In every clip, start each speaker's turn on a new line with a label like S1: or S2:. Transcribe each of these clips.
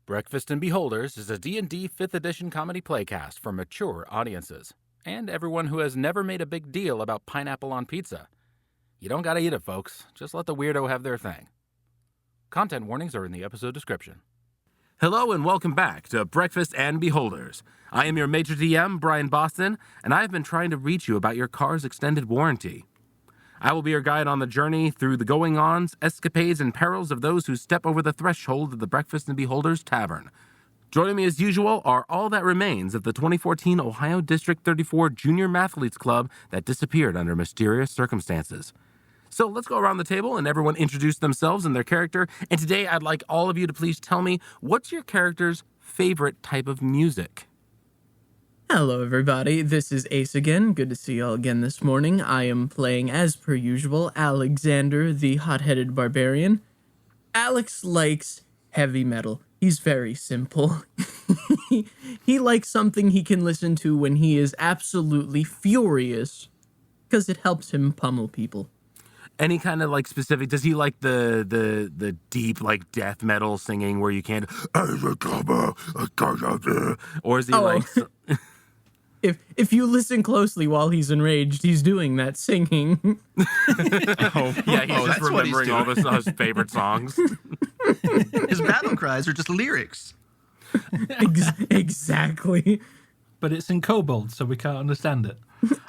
S1: Breakfast and Beholders is a D&D 5th edition comedy playcast for mature audiences and everyone who has never made a big deal about pineapple on pizza. You don't gotta eat it, folks. Just let the weirdo have their thing. Content warnings are in the episode description. Hello and welcome back to Breakfast and Beholders. I am your Major DM, Brian Boston, and I have been trying to reach you about your car's extended warranty. I will be your guide on the journey through the going-ons, escapades, and perils of those who step over the threshold of the Breakfast and Beholders TAVERN. Joining me as usual are all that remains of the 2014 Ohio District 34 Junior Mathletes Club that disappeared under mysterious circumstances. So let's go around the table and everyone introduce themselves and their character. And today I'd like all of you to please tell me, what's your character's favorite type of music?
S2: Hello everybody, this is Ace again. Good to see y'all again this morning. I am playing, as per usual, Alexander, the hot-headed barbarian. Alex likes heavy metal. He's very simple. He likes something he can listen to when he is absolutely furious, because it helps him pummel people.
S1: Any kind of like specific, does he like the deep like death metal singing where you can't, or is he like...
S2: If you listen closely while he's enraged, he's doing that singing.
S1: Yeah, he's just remembering all his favorite songs.
S3: His battle cries are just lyrics.
S2: Exactly.
S4: But it's in kobold, so we can't understand it.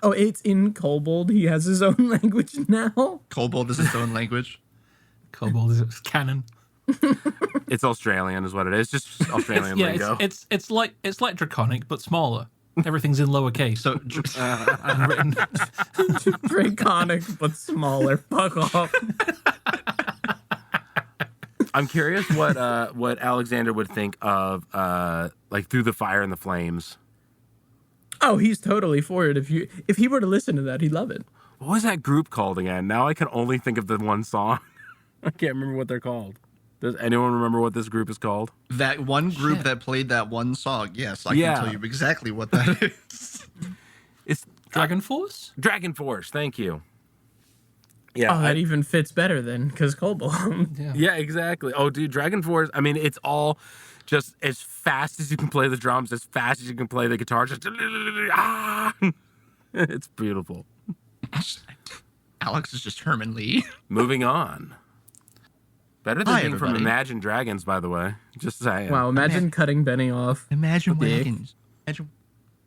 S2: Oh, it's in kobold. He has his own language now.
S3: Kobold is his own language.
S4: Kobold is canon.
S1: It's Australian, is what it is. Just Australian lingo.
S4: It's like Draconic, but smaller. Everything's in lowercase.
S3: So,
S4: Written.
S2: Draconic, but smaller. Fuck off.
S1: I'm curious what Alexander would think of like Through the Fire and the Flames.
S2: Oh, he's totally for it. If he were to listen to that, he'd love it.
S1: What was that group called again? Now I can only think of the one song. I can't remember what they're called. Does anyone remember what this group is called?
S3: that one group that played that one song, yes, I can tell you exactly what that is.
S1: It's
S4: Dragon Force?
S1: Dragon Force, thank you. Yeah,
S2: Oh, that even fits better then, because kobold.
S1: Yeah, exactly. Oh, dude, Dragon Force, I mean, it's all just as fast as you can play the drums, as fast as you can play the guitar, just... It's beautiful.
S3: Alex is just Herman Lee.
S1: Moving on. Better than being from
S3: everybody.
S1: Imagine Dragons, by the way. Just saying.
S2: Wow, imagine cutting Benny off.
S3: Imagine
S2: Dick.
S3: wagons.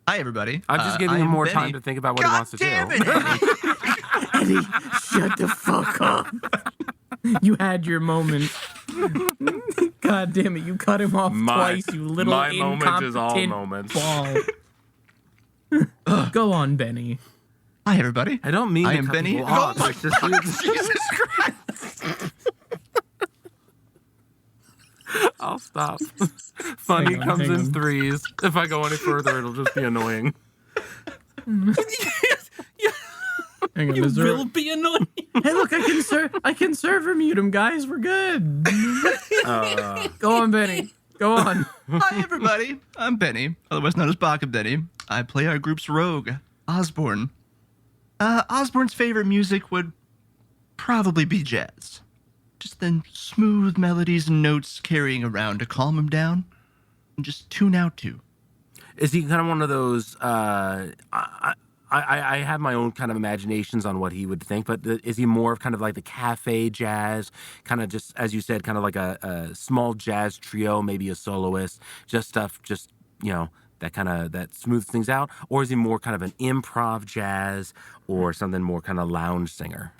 S3: Hi, everybody.
S1: I'm just giving him more time to think about what he wants to do.
S3: Damn it, Eddie.
S2: Eddie, shut the fuck up. You had your moment. God damn it, you cut him off twice, you little
S1: my moment is all
S2: incompetent
S1: moments.
S2: ball. Go on, Benny.
S3: Hi, everybody.
S1: I don't mean
S3: I
S1: to
S3: am
S1: cut
S3: Benny.
S1: people
S3: Oh,
S1: off.
S3: my
S1: It's just-
S3: God. Jesus Christ.
S1: I'll stop. Funny comes
S2: hang
S1: in
S2: on.
S1: threes. If I go any further, it'll just be annoying.
S2: Hang on,
S4: You
S2: is there-
S4: will be annoying.
S2: Hey, look, I can server mute him, guys. We're good. Go on, Benny. Go on.
S3: Hi, everybody. I'm Benny, otherwise known as Baka Benny. I play our group's rogue, Osborne. Osborne's favorite music would probably be jazz. Just the smooth melodies and notes carrying around to calm him down and just tune out to.
S1: Is he kind of one of those? I have my own kind of imaginations on what he would think, but is he more of kind of like the cafe jazz, kind of just, as you said, kind of like a small jazz trio, maybe a soloist, just stuff, just, you know, that smooths things out? Or is he more kind of an improv jazz or something more kind of lounge singer?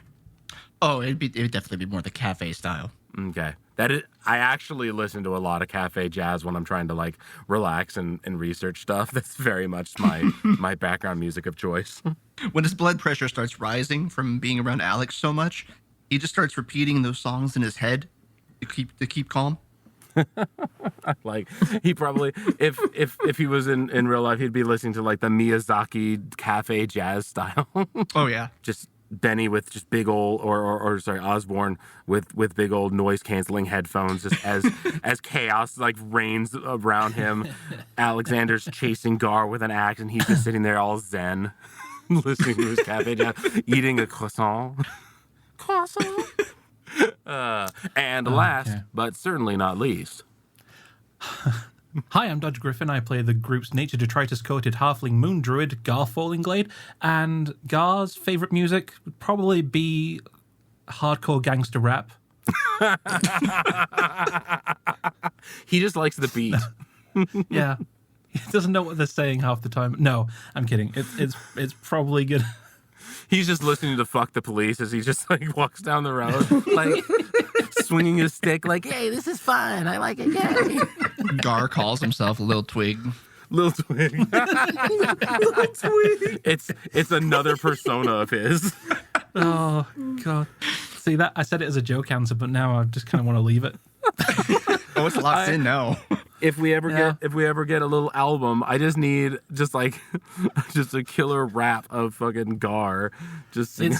S3: Oh, it would definitely be more the cafe style.
S1: Okay. I actually listen to a lot of cafe jazz when I'm trying to like relax and research stuff. That's very much my background music of choice.
S3: When his blood pressure starts rising from being around Alex so much, he just starts repeating those songs in his head to keep calm.
S1: Like he probably, if he was in real life, he'd be listening to like the Miyazaki cafe jazz style.
S3: Oh yeah.
S1: Just Benny with just big old, or sorry, Osborne with big old noise canceling headphones, just as chaos like reigns around him. Alexander's chasing Gar with an axe, and he's just sitting there all zen, listening to his cafe jazz, eating a croissant. And last, but certainly not least.
S4: Hi, I'm Dodge Griffin. I play the group's nature detritus-coated halfling moon druid, Gar Fallinglade, and Gar's favourite music would probably be hardcore gangster rap.
S1: He just likes the beat.
S4: Yeah. He doesn't know what they're saying half the time. No, I'm kidding. It's probably good.
S1: He's just listening to "Fuck the Police" as he just like walks down the road, like swinging his stick, like, "Hey, this is fun. I like it." Yay.
S3: Gar calls himself Lil Twig.
S1: Little Twig. Little Twig. It's another persona of his.
S4: Oh, God. See, that I said it as a joke answer, but now I just kind of want to leave it.
S3: Oh, it's locked in now.
S1: If we ever get a little album, I just need just a killer rap of fucking Gar, just singing,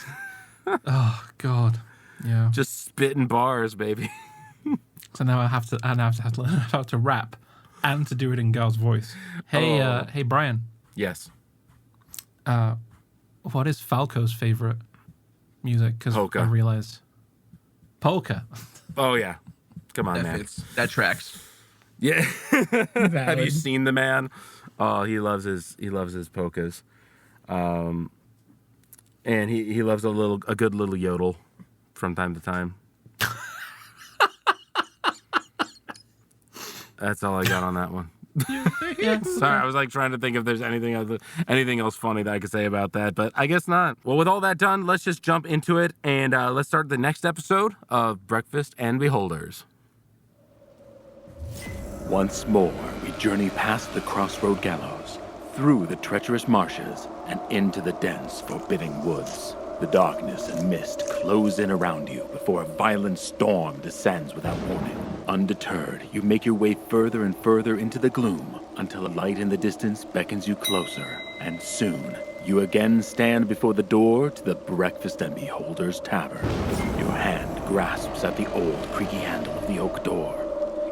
S4: Oh, God. Yeah.
S1: just spitting bars, baby.
S4: So now I have to learn how to rap and to do it in Gar's voice. Hey, hey, Brian.
S1: Yes.
S4: What is Falco's favorite music? Because
S1: Polka.
S4: I realize polka.
S1: Oh yeah. Come on,
S3: That
S1: man.
S3: fits. That tracks.
S1: Yeah. Have you
S2: Valid.
S1: seen the man? Oh, he loves his polkas. And he loves a good little yodel from time to time. That's all I got on that one.
S4: Yeah.
S1: Sorry, I was like trying to think if there's anything else funny that I could say about that, but I guess not. Well, with all that done, let's just jump into it, and let's start the next episode of Breakfast and Beholders. Once more, we journey past the crossroad gallows, through the treacherous marshes, and into the dense, forbidding woods. The darkness and mist close in around you before a violent storm descends without warning. Undeterred, you make your way further and further into the gloom until a light in the distance beckons you closer, and soon you again stand before the door to the Breakfast and Beholders Tavern. Your hand grasps at the old creaky handle of the oak door.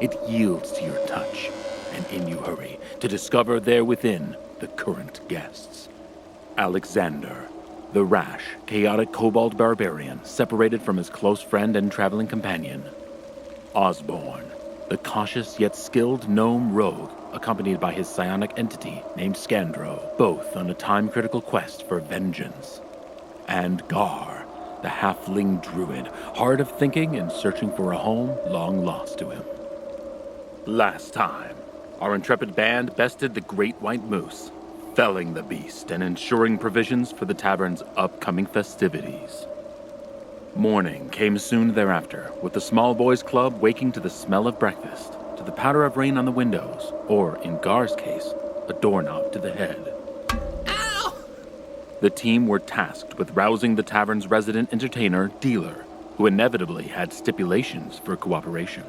S1: It yields to your touch, and in you hurry to discover there within the current guests. Alexander, the rash, chaotic kobold barbarian separated from his close friend and traveling companion. Osborne, the cautious yet skilled gnome rogue, accompanied by his psionic entity named Scandro, both on a time-critical quest for vengeance. And Gar, the halfling druid, hard of thinking and searching for a home long lost to him. Last time, our intrepid band bested the great white moose, felling the beast and ensuring provisions for the tavern's upcoming festivities. Morning came soon thereafter, with the small boys' club waking to the smell of breakfast, to the patter of rain on the windows, or, in Gar's case, a doorknob to the head.
S5: Ow!
S1: The team were tasked with rousing the tavern's resident entertainer, Dealer, who inevitably had stipulations for cooperation.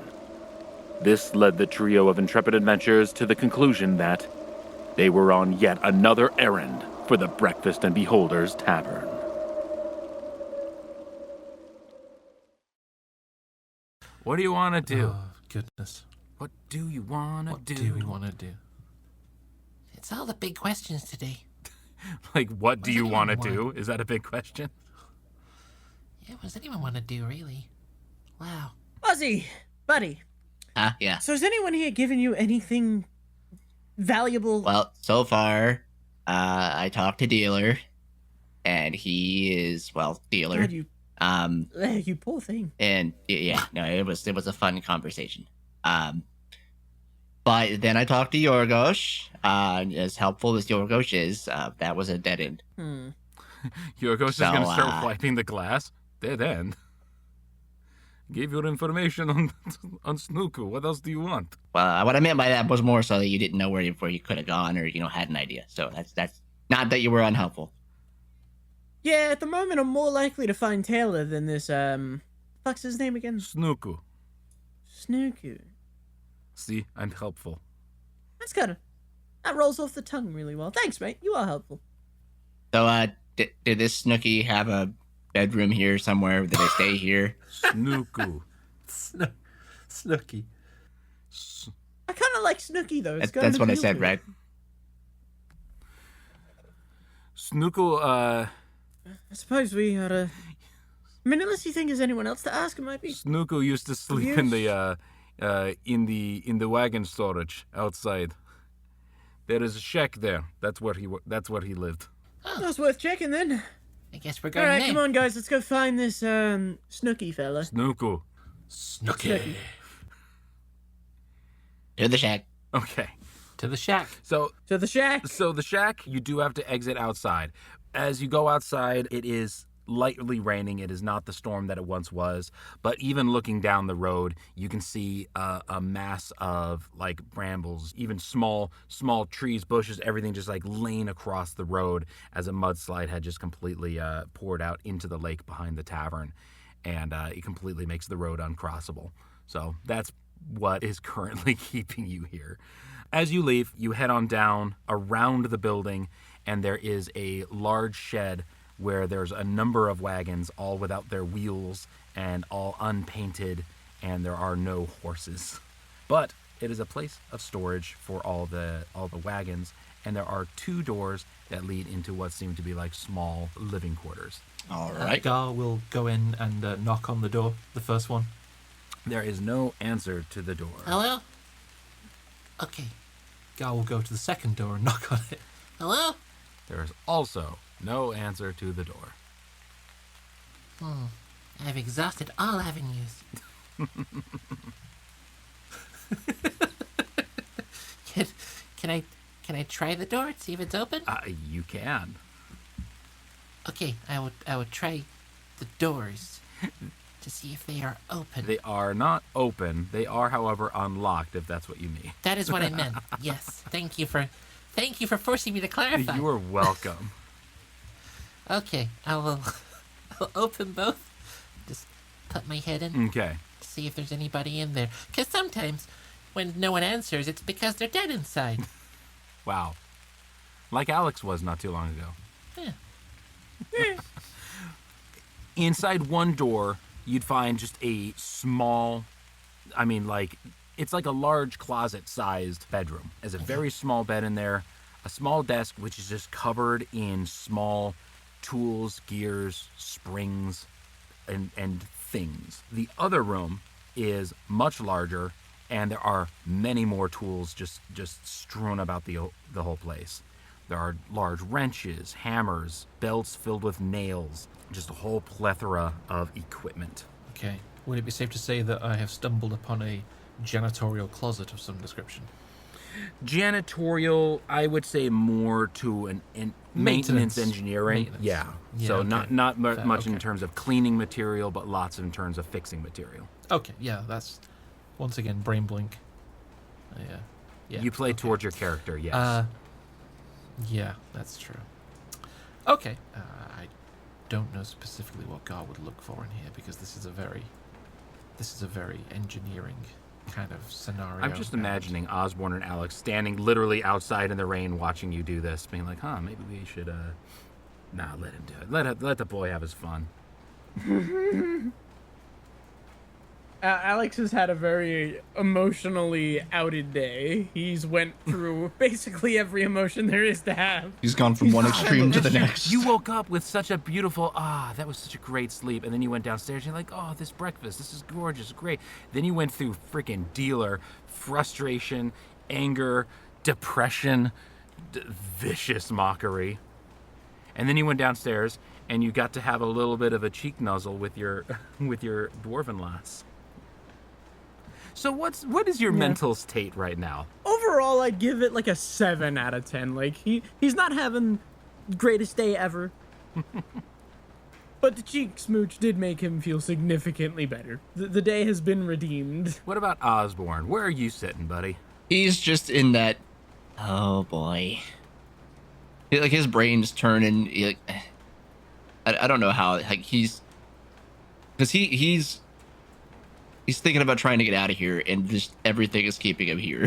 S1: This led the trio of intrepid adventurers to the conclusion that they were on yet another errand for the Breakfast and Beholders Tavern. What do you want to do?
S4: Oh, goodness.
S1: What do you want to
S4: What
S1: do?
S4: do we want to do?
S5: It's all the big questions today.
S1: Like, what do you want to
S4: anyone
S1: do? Is that a big question?
S5: Yeah, what does anyone want to do, really? Wow.
S2: Ozzy, buddy.
S6: Yeah.
S2: So has anyone here given you anything valuable?
S6: Well, so far, I talked to Dealer, and he is, Dealer.
S2: God, you poor thing.
S6: And yeah, no, it was a fun conversation. But then I talked to Yorgos. As helpful as Yorgos is, that was a dead end.
S1: Yorgos is
S6: So,
S1: going to start wiping the glass. Dead end. Give your information on Snooku. What else do you want?
S6: Well, what I meant by that was more so that you didn't know where you could have gone or had an idea. So that's not that you were unhelpful.
S2: Yeah, at the moment I'm more likely to find Taylor than this, fuck's his name again?
S1: Snooku.
S2: Snooku.
S1: See, I'm helpful.
S2: That rolls off the tongue really well. Thanks, mate. You are helpful.
S6: So, did this Snooky have a bedroom here somewhere? Did they stay here?
S1: Snooku.
S4: Snooky.
S2: I kind of like Snooky, though. It's got
S6: That's
S2: an
S6: what I
S2: appeal
S6: said,
S2: to it.
S6: right?
S1: Snooku,
S2: I suppose we ought to... I mean, unless you think there's anyone else to ask, it might be...
S1: Snooku used to sleep in the in the wagon storage outside. There is a shack there. That's where he lived.
S2: That's worth checking then.
S5: I guess we're
S2: All
S5: going
S2: right,
S5: in.
S2: come on, guys. Let's go find this Snooky fella.
S1: Snooku.
S5: Snooky.
S6: To the shack.
S1: Okay.
S5: To the shack.
S1: So
S2: To the shack.
S1: the shack, you do have to exit outside. As you go outside, it is lightly raining. It is not the storm that it once was. But even looking down the road, you can see a mass of like brambles, even small trees, bushes, everything just like laying across the road as a mudslide had just completely poured out into the lake behind the tavern. And it completely makes the road uncrossable. So that's what is currently keeping you here. As you leave, you head on down around the building, and there is a large shed where there's a number of wagons, all without their wheels and all unpainted, and there are no horses. But it is a place of storage for all the wagons, and there are 2 doors that lead into what seem to be like small living quarters.
S6: All right.
S4: Gar will go in and knock on the door, the first one.
S1: There is no answer to the door.
S5: Hello? Okay.
S4: Gar will go to the second door and knock on it.
S5: Hello?
S1: There is also no answer to the door.
S5: I've exhausted all avenues. Can I try the door and see if it's open?
S1: You can.
S5: Okay, I would try the doors to see if they are open.
S1: They are not open. They are, however, unlocked, if that's what you mean.
S5: That is what I meant. Yes. Thank you for forcing me to clarify.
S1: You are welcome.
S5: Okay, I'll open both. Just put my head in.
S1: Okay.
S5: See if there's anybody in there. Because sometimes when no one answers, it's because they're dead inside.
S1: Wow. Like Alex was not too long ago.
S5: Yeah.
S1: Inside one door, you'd find just a small, it's like a large closet-sized bedroom. There's a very small bed in there, a small desk which is just covered in small tools, gears, springs, and things. The other room is much larger, and there are many more tools just strewn about the whole place. There are large wrenches, hammers, belts filled with nails, just a whole plethora of equipment.
S4: Okay. Would it be safe to say that I have stumbled upon a janitorial closet of some description?
S1: Janitorial, I would say more to an maintenance engineering.
S4: Maintenance.
S1: Yeah.
S4: Yeah,
S1: So
S4: okay.
S1: not
S4: Fair,
S1: much in
S4: okay.
S1: terms of cleaning material, but lots in terms of fixing material.
S4: Okay, yeah, that's once again brain blink. Yeah.
S1: You play
S4: okay.
S1: towards your character, yes.
S4: Yeah, that's true. Okay, I don't know specifically what Gar would look for in here because this is a very engineering kind of scenario.
S1: I'm just imagining Osborne and Alex standing literally outside in the rain watching you do this, being like, maybe we should, let him do it. Let the boy have his fun.
S2: Alex has had a very emotionally outed day. He's went through basically every emotion there is to have.
S6: He's gone from one extreme to the next.
S1: You woke up with such a beautiful, that was such a great sleep. And then you went downstairs and you're like, this breakfast, this is gorgeous, great. Then you went through freaking dealer, frustration, anger, depression, vicious mockery. And then you went downstairs and you got to have a little bit of a cheek nuzzle with your dwarven lass. So what is your mental state right now?
S2: Overall, I'd give it like a 7 out of 10. Like he's not having greatest day ever. But the cheek smooch did make him feel significantly better. The day has been redeemed.
S1: What about Osborne? Where are you sitting, buddy?
S6: He's just in that. Oh boy. Like his brain's turning. I don't know how. Like he's thinking about trying to get out of here, and just everything is keeping him here.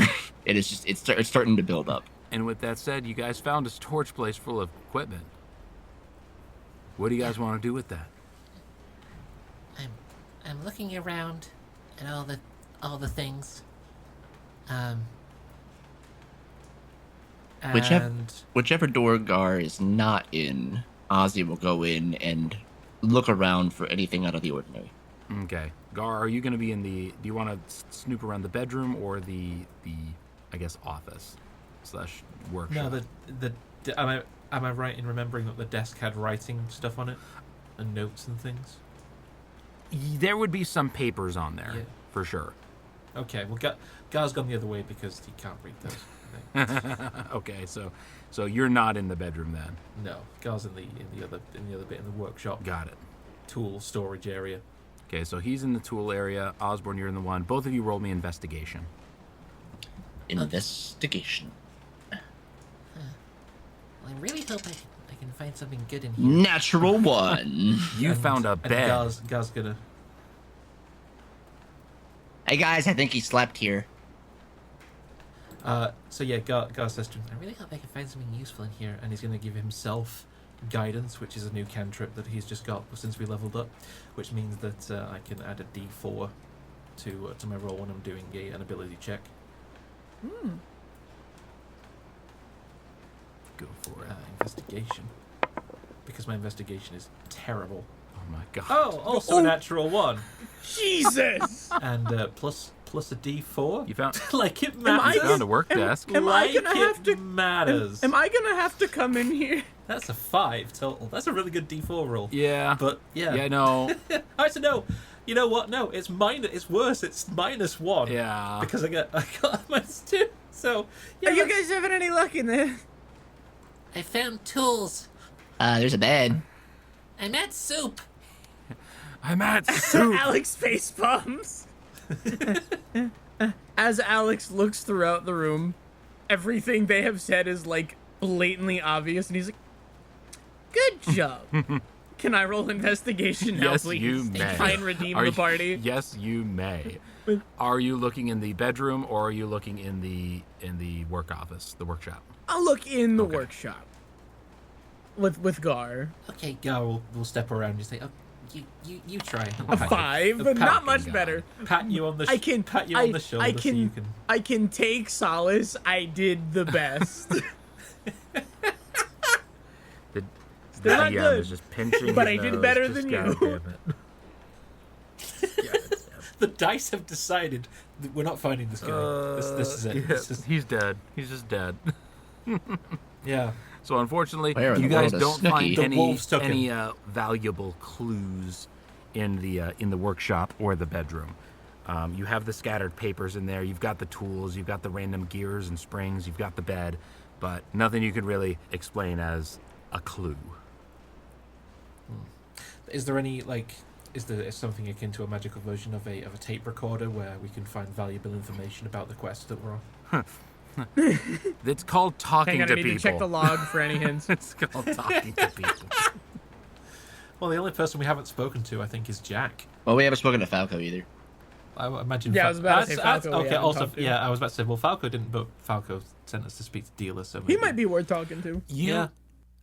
S6: And it's starting to build up.
S1: And with that said, you guys found a storage place full of equipment. What do you guys want to do with that?
S5: I'm looking around at all the things.
S6: Whichever door Gar is not in, Ozzy will go in and look around for anything out of the ordinary.
S1: Okay. Gar, are you going to be in the... Do you want to snoop around the bedroom or the I guess, office / workshop?
S4: No, am I right in remembering that the desk had writing stuff on it? And notes and things?
S1: There would be some papers on there, for sure.
S4: Okay, well, Gar's gone the other way because he can't read those.
S1: Okay, so you're not in the bedroom then?
S4: No, Gar's in the other bit, in the workshop.
S1: Got it.
S4: Tool storage area.
S1: Okay, so he's in the tool area. Osborne, you're in the one. Both of you roll me investigation.
S6: Investigation.
S5: Well, I really hope I can find something good in here.
S6: Natural 1.
S1: You found a bed.
S4: Gar's gonna...
S6: Hey guys, I think he slept here.
S4: So yeah, Gar says to him,
S5: I really hope I can find something useful in here.
S4: and he's going to give himself guidance, which is a new cantrip that he's just got since we leveled up, which means that I can add a D4 to my roll when I'm doing an ability check.
S1: Go for it.
S4: Investigation, because my investigation is terrible.
S1: Oh my god.
S4: Oh, also a natural 1,
S2: Jesus!
S4: and plus a D4.
S1: You found
S4: Like it
S2: I
S4: matters.
S1: you found a work desk.
S2: Am I
S4: Like
S2: gonna have to?
S4: it matters.
S2: Am I gonna have to come in here?
S4: That's a 5 total. That's a really good D4 roll.
S1: Yeah.
S4: But yeah.
S1: Yeah, no.
S4: I said no. You know what? No, it's minus. It's worse. It's -1.
S1: Yeah.
S4: Because I got -2. So yeah.
S2: Are you guys having any luck in there?
S5: I found tools.
S6: There's a bed.
S5: I'm at soup.
S1: I'm at soup.
S2: Alex face palms. As Alex looks throughout the room, everything they have said is like blatantly obvious, and he's like, "Good job." Can I roll investigation now,
S1: Yes,
S2: please?
S1: you may.
S2: Try and redeem
S1: Are
S2: the
S1: you-
S2: party.
S1: Yes, you may. Are you looking in the bedroom or are you looking in the work office, the workshop?
S2: I'll look in the
S1: Okay.
S2: workshop with Gar.
S5: Okay,
S4: Gar will step around and say,
S5: oh, you try.
S2: A 5, but
S4: pat-
S2: not much
S1: Gar.
S2: better.
S4: pat you on the
S2: I can
S4: pat you on the shoulder so you can.
S2: I can take solace. I did the best.
S1: The
S2: They're not
S1: DM
S2: good,
S1: is just pinching
S2: but
S1: his
S2: I did
S1: nose,
S2: better
S1: just
S2: than you.
S1: goddamn it.
S4: The dice have decided that we're not finding this guy. This is it.
S1: Yeah,
S4: This is,
S1: he's dead. He's just dead.
S4: yeah.
S1: So unfortunately,
S6: Where in
S1: you
S6: the
S1: guys
S6: world is
S1: don't
S6: Snooky?
S1: find
S4: The wolves took
S1: any valuable clues in the workshop or the bedroom. You have the scattered papers in there. You've got the tools. You've got the random gears and springs. You've got the bed, but nothing you could really explain as a clue.
S4: Is there any is something akin to a magical version of a tape recorder where we can find valuable information about the quest that we're on?
S1: It's called talking
S2: Hang on,
S1: to
S2: I need
S1: people.
S2: to check the log for any hints.
S1: It's called talking to people.
S4: Well, the only person we haven't spoken to, I think, is Jack.
S6: Well, we haven't spoken to Falco either.
S4: I imagine.
S2: Yeah, I was about to say Falco we
S4: Okay,
S2: haven't
S4: also,
S2: talked to.
S4: yeah, I was about to say, well, Falco didn't, but Falco sent us to speak to Dealer, so
S2: He
S4: maybe.
S2: might be worth talking to.
S1: You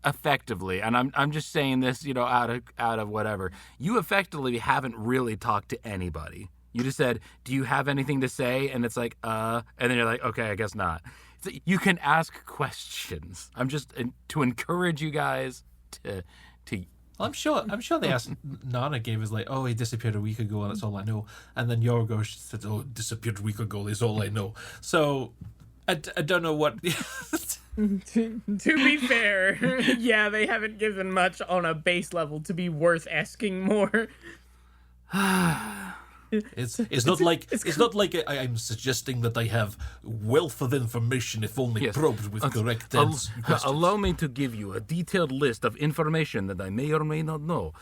S1: effectively, and I'm just saying this, out of whatever. You effectively haven't really talked to anybody. You just said, "Do you have anything to say?" And it's like, and then you're like, "Okay, I guess not." So you can ask questions. I'm just to encourage you guys to.
S4: Well, I'm sure they asked. Nana gave us oh, he disappeared a week ago, and that's all I know. And then Yorgos said, "Oh, disappeared a week ago is all I know." So I don't know what.
S2: To be fair, yeah, they haven't given much on a base level to be worth asking more.
S4: It's not like I'm suggesting that I have wealth of information if only
S1: Yes.
S4: probed with correct questions.
S1: Allow me to give you a detailed list of information that I may or may not know.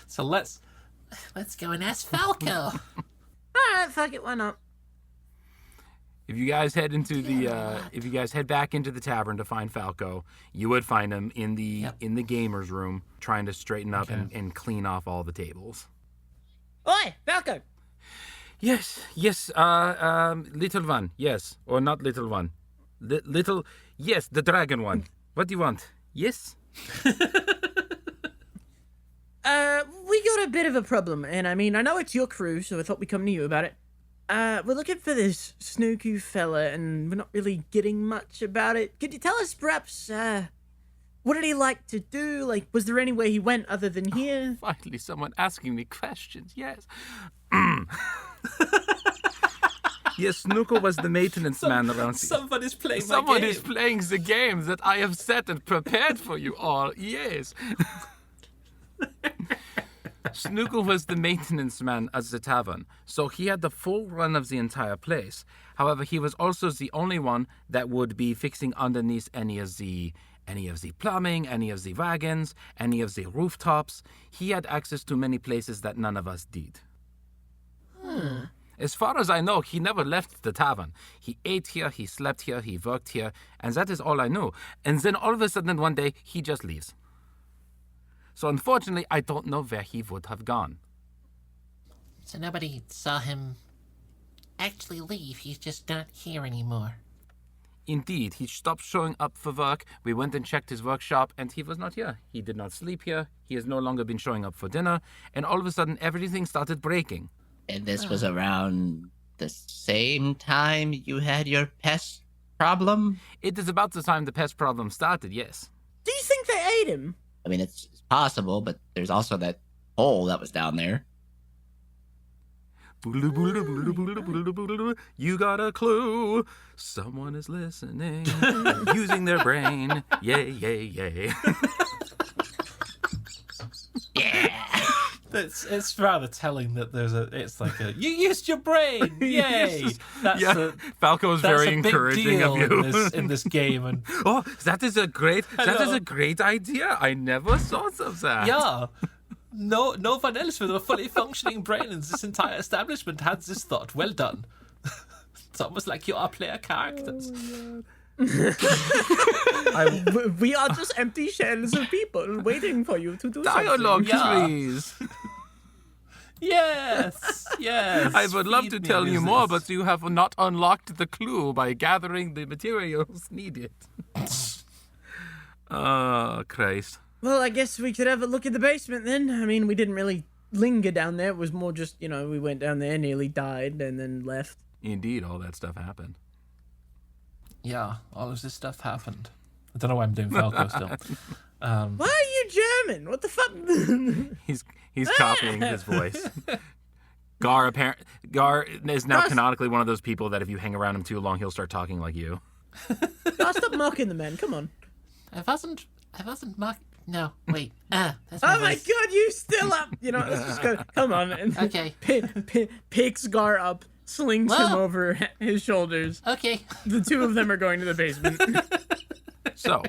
S4: So let's
S5: Go and ask Falco.
S2: All right, fuck it, why not?
S1: If you guys head into if you guys head back into the tavern to find Falco, you would find him in the gamers room trying to straighten up and clean off all the tables.
S2: Oi, Falco!
S1: Yes, little one, yes, or not little one, yes, the dragon one. What do you want? Yes.
S2: We got a bit of a problem, and I mean, I know it's your crew, so I thought we'd come to you about it. We're looking for this Snooky fella, and we're not really getting much about it. Could you tell us, perhaps, what did he like to do? Like, was there anywhere he went other than here?
S1: Finally, someone asking me questions. Yes. Yes, Snooker was the maintenance man around here.
S4: Somebody's playing
S1: Someone is playing the game that I have set and prepared for you all. Yes. Snooker was the maintenance man at the tavern, so he had the full run of the entire place. However, he was also the only one that would be fixing underneath any of the plumbing, any of the wagons, any of the rooftops. He had access to many places that none of us did. As far as I know, he never left the tavern. He ate here, he slept here, he worked here, and that is all I knew. And then all of a sudden one day, he just leaves. So unfortunately, I don't know where he would have gone.
S5: So nobody saw him actually leave. He's just not here anymore.
S1: Indeed, he stopped showing up for work. We went and checked his workshop, and he was not here. He did not sleep here. He has no longer been showing up for dinner. And all of a sudden, everything started breaking.
S6: And this was around the same time you had your pest problem?
S1: It is about the time the pest problem started, yes.
S2: Do you think they ate him?
S6: I mean, it's possible, but there's also that hole that was down there.
S1: You got a clue. Someone is listening, using their brain. Yay, yay, yay.
S4: It's rather telling that it's like you used your brain, yay!
S1: Falco is very
S4: a big
S1: encouraging
S4: deal
S1: of you
S4: in this game, and
S1: oh, that is a great idea. I never thought of that.
S4: yeah, no one else with a fully functioning brain in this entire establishment had this thought. Well done. It's almost like you are player characters.
S2: We are just empty shells of people waiting for you to do
S1: Dialogue,
S2: something.
S1: please.
S4: Yes.
S1: I would love to
S4: Feed me
S1: tell you
S4: business.
S1: more, but you have not unlocked the clue by gathering the materials needed. Oh, Christ.
S2: Well, I guess we could have a look at the basement then. I mean, we didn't really linger down there. It was more just, we went down there, nearly died, and then left.
S1: Indeed, all that stuff happened.
S4: Yeah, all of this stuff happened. I don't know why I'm doing Falco still.
S2: Why are you German? What the fuck?
S1: He's copying his voice. Gar is now canonically one of those people that if you hang around him too long, he'll start talking like you.
S2: Oh, stop mocking the man. Come on.
S5: I wasn't mock. No, wait. That's
S2: Oh my
S5: voice.
S2: god, you still up? Let's just go. Come on.
S5: Okay.
S2: Picks Gar up, slings him
S5: Whoa.
S2: over his shoulders.
S5: Okay.
S2: The two of them are going to the basement.
S1: So,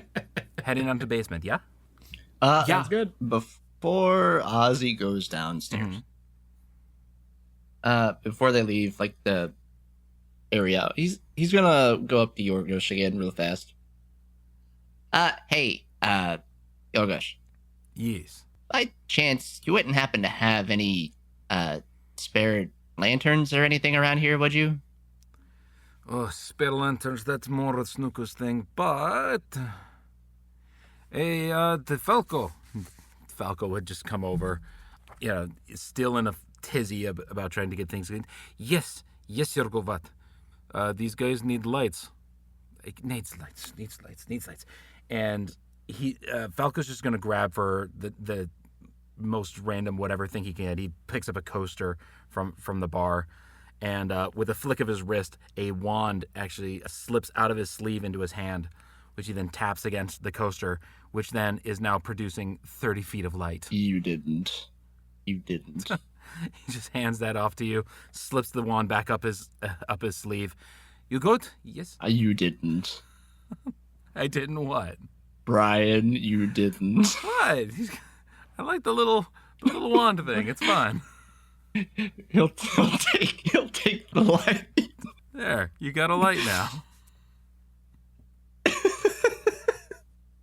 S1: heading on to basement, yeah?
S4: Yeah.
S2: Sounds good.
S6: Before Ozzy goes downstairs, before they leave, like the area, he's gonna go up to Yorgosh again real fast. Hey, Yorgosh,
S1: Yes.
S6: by chance, you wouldn't happen to have any spare lanterns or anything around here, would you?
S1: Oh, spare lanterns, that's more of Snooker's thing, but... Hey, the Falco. Falco had just come over, still in a tizzy about trying to get things in. Yes, Yorgovat. These guys need lights. Needs lights. And Falco's just gonna grab for the most random whatever thing he can. He picks up a coaster from the bar, and with a flick of his wrist, a wand actually slips out of his sleeve into his hand, which he then taps against the coaster, which then is now producing 30 feet of light.
S6: You didn't.
S1: He just hands that off to you, slips the wand back up his sleeve. You good? Yes.
S6: You didn't.
S1: I didn't what?
S6: Brian, you didn't.
S1: What? I like the little wand thing. It's fun.
S6: He'll take the light.
S1: There, you got a light now.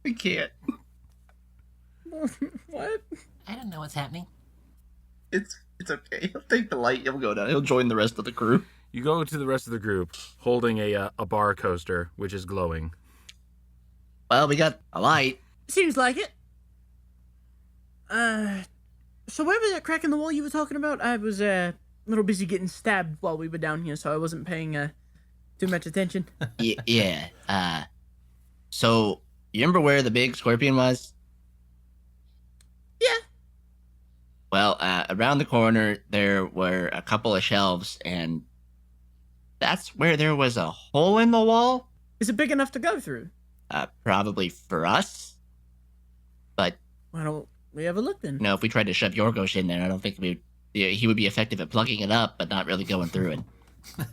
S6: I can't.
S2: What?
S5: I don't know what's happening.
S6: It's okay. He'll take the light. He'll go down. He'll join the rest of the crew.
S1: You go to the rest of the group holding a bar coaster, which is glowing.
S6: Well, we got a light.
S2: Seems like it. So where was that crack in the wall you were talking about? I was a little busy getting stabbed while we were down here, so I wasn't paying too much attention.
S6: Yeah. So You remember where the big scorpion was?
S2: Yeah.
S6: Well, around the corner, there were a couple of shelves, and that's where there was a hole in the wall.
S2: Is it big enough to go through?
S6: Probably for us. But,
S2: Why don't we have a look then?
S6: if we tried to shove Yorgos in there, I don't think he would be effective at plugging it up, but not really going through it.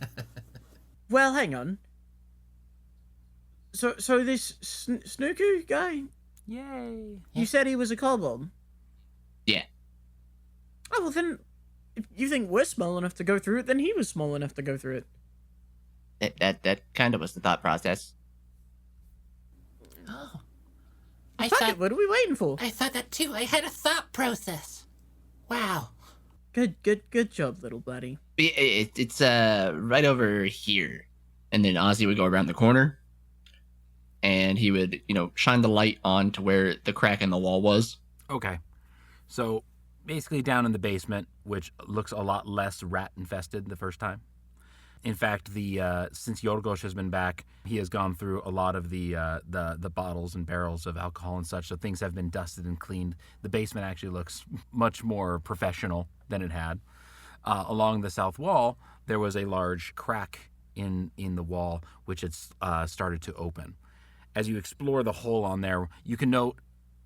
S2: Well, hang on. So this Snooku guy,
S1: Yay.
S2: you said he was a kobold?
S6: Yeah.
S2: Oh, well then, if you think we're small enough to go through it, then he was small enough to go through it.
S6: That kind of was the thought process.
S5: Oh.
S2: Fuck it, what are we waiting for?
S5: I thought that too. I had a thought process. Wow.
S2: Good job, little buddy.
S6: It's right over here. And then Ozzy would go around the corner, and he would, shine the light on to where the crack in the wall was.
S1: Okay. So basically down in the basement, which looks a lot less rat infested the first time. In fact, since Yorgos has been back, he has gone through a lot of the bottles and barrels of alcohol and such, so things have been dusted and cleaned. The basement actually looks much more professional than it had. Along the south wall, there was a large crack in the wall, which had started to open. As you explore the hole on there, you can note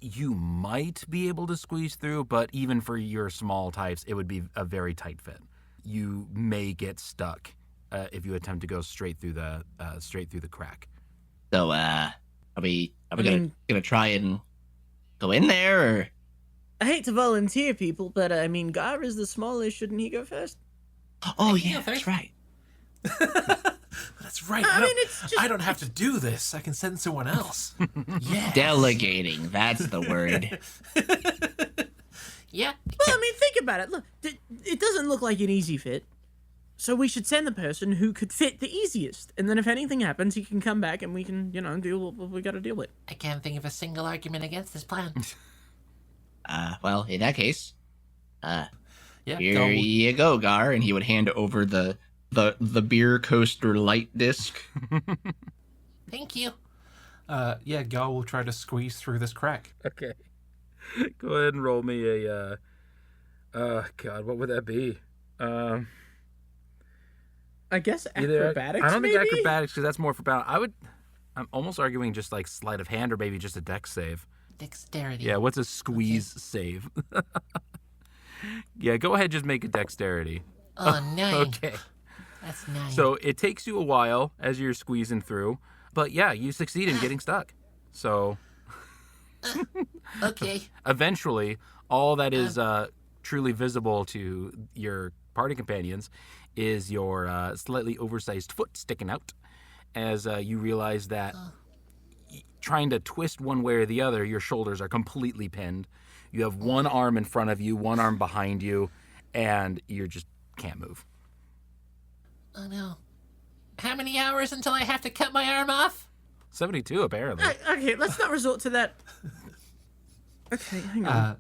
S1: you might be able to squeeze through, but even for your small types, it would be a very tight fit. You may get stuck if you attempt to go straight through the crack.
S6: So, are we gonna try and go in there, or?
S2: I hate to volunteer people, but Gar is the smallest. Shouldn't he go first?
S6: Oh yeah, that's right.
S4: That's right. I don't have to do this. I can send someone else. Yeah.
S6: Delegating. That's the word.
S5: Yeah.
S2: Well, think about it. Look, it doesn't look like an easy fit. So we should send the person who could fit the easiest. And then if anything happens, he can come back and we can, deal with what we got to deal with.
S5: I can't think of a single argument against this plan.
S6: Well, in that case,
S4: Yeah.
S6: here you go, Gar. And he would hand over the beer coaster light disc.
S5: Thank you.
S4: Yeah, Gar will try to squeeze through this crack.
S1: Okay. Go ahead and roll me a, God, what would that be?
S2: I guess
S1: Either,
S2: acrobatics,
S1: I don't
S2: maybe?
S1: think acrobatics, because that's more for balance. I'm almost arguing just like sleight of hand or maybe just a dex save.
S5: Dexterity.
S1: Yeah, what's a squeeze save? Yeah, go ahead, just make a dexterity.
S5: Oh, 9.
S1: Okay.
S5: That's 9.
S1: So it takes you a while as you're squeezing through, but yeah, you succeed in getting stuck. So
S5: Okay.
S1: eventually, all that is truly visible to your party companions is your slightly oversized foot sticking out as you realize that trying to twist one way or the other, your shoulders are completely pinned. You have one arm in front of you, one arm behind you, and you just can't move.
S5: Oh, no. How many hours until I have to cut my arm off?
S1: 72, apparently.
S2: Okay, let's not resort to that. Okay, hang on.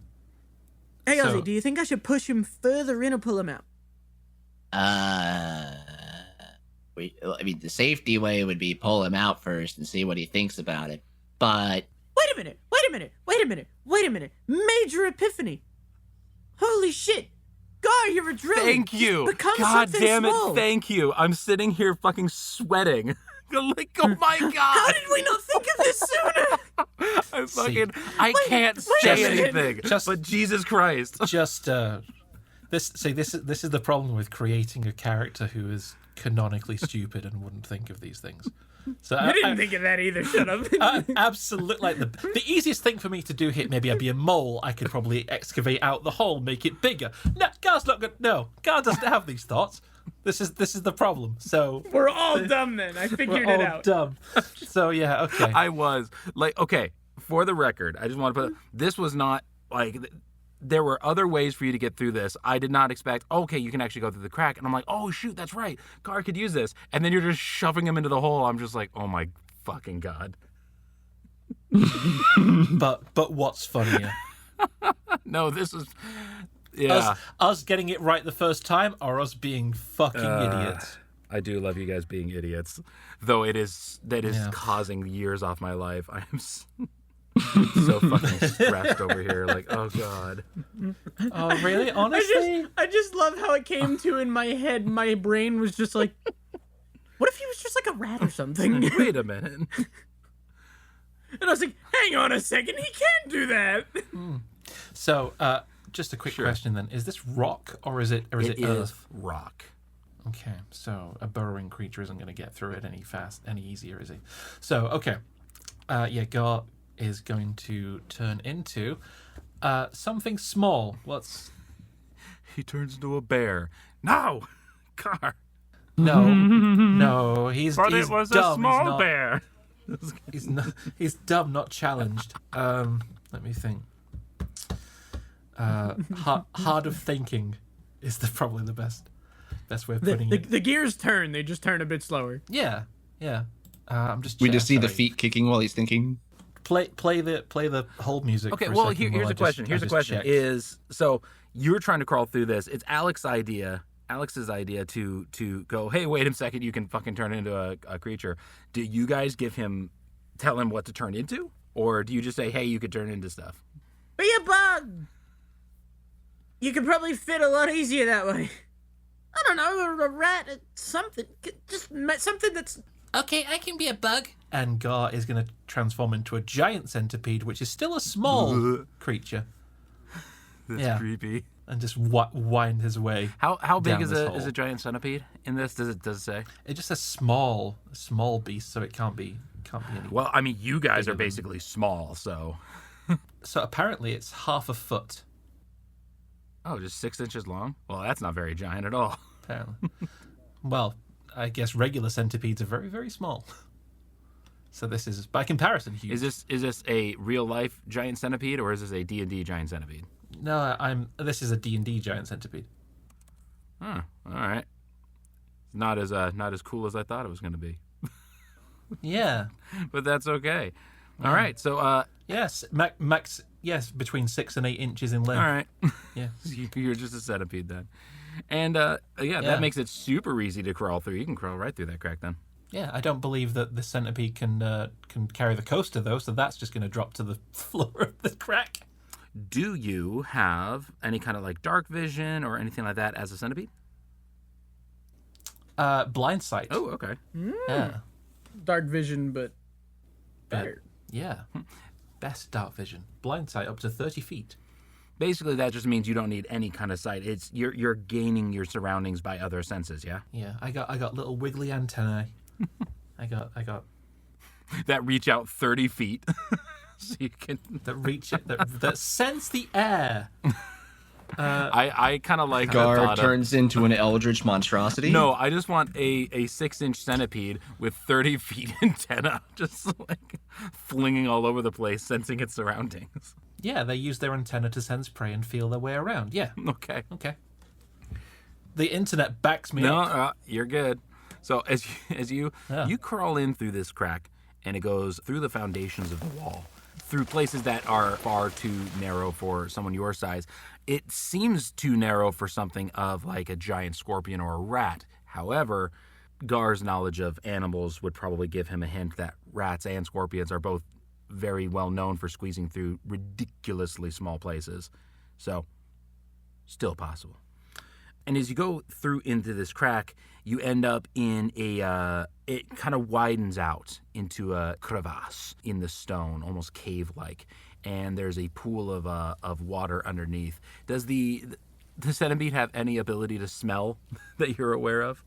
S2: Hey,
S4: so-
S2: Ozzy, do you think I should push him further in or pull him out?
S6: The safety way would be pull him out first and see what he thinks about it. But
S2: Wait a minute. Major epiphany. Holy shit. Gar, you're a driller.
S1: Thank you.
S2: Become
S1: God
S2: something
S1: damn it,
S2: small.
S1: thank you. I'm sitting here fucking sweating. Like, oh my
S2: How
S1: God.
S2: did we not think of this sooner?
S1: I can't
S2: wait
S1: say
S2: a minute.
S1: anything. But Jesus Christ.
S4: Just this is the problem with creating a character who is canonically stupid and wouldn't think of these things. So
S2: I didn't think of that either. Shut up.
S4: Absolutely, like the easiest thing for me to do here, maybe I'd be a mole. I could probably excavate out the hole, make it bigger. No, Gar's not good. No, Gar doesn't have these thoughts. This is the problem. So
S2: We're all dumb then. I
S4: we're
S2: figured
S4: all
S2: it out.
S4: dumb. So yeah, okay.
S1: I was like, okay, for the record, I just want to put this was not like there were other ways for you to get through this. I did not expect, okay, you can actually go through the crack. And I'm like, oh, shoot, that's right. Gar could use this. And then you're just shoving him into the hole. I'm just like, oh, my fucking God.
S4: But what's funnier?
S1: No, this is, yeah.
S4: Us getting it right the first time, or us being fucking idiots?
S1: I do love you guys being idiots, though that is
S4: Yeah.
S1: causing years off my life. I am so fucking stressed over here. Like, oh god.
S4: Oh, really? Honestly?
S2: I just love how it came to in my head. My brain was just like, what if he was just like a rat or something?
S1: Wait a minute.
S2: And I was like, hang on a second, he can do that.
S4: So, just a quick question then: is this rock or is it
S1: It is
S4: earth?
S1: rock.
S4: Okay, so a burrowing creature isn't going to get through it any easier, is he? So, okay, Gar is going to turn into something small.
S1: He turns into a bear. No, car.
S4: No, he's
S1: But
S4: he's
S1: it was
S4: dumb.
S1: a small
S4: he's not,
S1: bear.
S4: He's dumb, not challenged. Let me think. Hard of thinking is probably the best way of putting it.
S2: The gears turn, they just turn a bit slower.
S4: Yeah. I'm just.
S6: We just see the
S4: sorry.
S6: feet kicking while he's thinking.
S4: Play the hold music.
S1: Okay,
S4: for a
S1: well,
S4: second
S1: here's
S4: while
S1: a question. Here's a question: is so you're trying to crawl through this? It's Alex's idea to go. Hey, wait a second! You can fucking turn into a creature. Do you guys tell him what to turn into, or do you just say, hey, you could turn into stuff?
S2: Be a bug! You could probably fit a lot easier that way. I don't know, a rat, something. Just something that's...
S5: Okay, I can be a bug.
S4: And Gar is going to transform into a giant centipede, which is still a small creature,
S1: That's
S4: Yeah.
S1: creepy.
S4: and just wind his way.
S1: How big
S4: down
S1: is
S4: this
S1: a
S4: hole.
S1: giant centipede in this? Does it say?
S4: It just says small beast, so it can't be any.
S1: Well, I mean, you guys
S4: Bigger
S1: are
S4: than-
S1: basically small, so
S4: So apparently it's half a foot.
S1: oh, just 6 inches long. Well, that's not very giant at all.
S4: Apparently. Well, I guess regular centipedes are very, very small. So this is, by comparison, huge.
S1: Is this a real life giant centipede or is this a D&D giant centipede?
S4: No, this is a D&D giant centipede.
S1: Huh. All right. Not as cool as I thought it was going to be,
S4: Yeah.
S1: but that's okay. All right. So
S4: Yes, max. Yes, between 6 and 8 inches in length.
S1: all right.
S4: Yeah.
S1: You're just a centipede then. And yeah, that makes it super easy to crawl through. You can crawl right through that crack then.
S4: Yeah, I don't believe that the centipede can carry the coaster though, so that's just going to drop to the floor of the crack.
S1: Do you have any kind of like dark vision or anything like that as a centipede?
S4: Blind sight.
S1: Oh, okay.
S4: Yeah.
S2: Dark vision, but better.
S4: Yeah. Best dark vision. Blind sight up to 30 feet.
S1: Basically, that just means you don't need any kind of sight. It's you're gaining your surroundings by other senses. Yeah.
S4: Yeah, I got little wiggly antennae. I got
S1: That reach out 30 feet, so you can.
S4: that reach that sense the air.
S1: I kind of like the
S6: Gar
S1: thought of-
S6: turns into an eldritch monstrosity.
S1: No, I just want a 6-inch centipede with 30 feet antenna, just like flinging all over the place, sensing its surroundings.
S4: Yeah, they use their antenna to sense prey and feel their way around. Yeah.
S1: Okay.
S4: Okay. The internet backs me
S1: No,
S4: up.
S1: you're good. So as you
S4: Yeah.
S1: you crawl in through this crack, and it goes through the foundations of the wall, through places that are far too narrow for someone your size. It seems too narrow for something of like a giant scorpion or a rat. However, Gar's knowledge of animals would probably give him a hint that rats and scorpions are both very well known for squeezing through ridiculously small places. So, still possible. And as you go through into this crack, you end up in it kind of widens out into a crevasse in the stone, almost cave-like. And there's a pool of water underneath. Does the centipede have any ability to smell that you're aware of?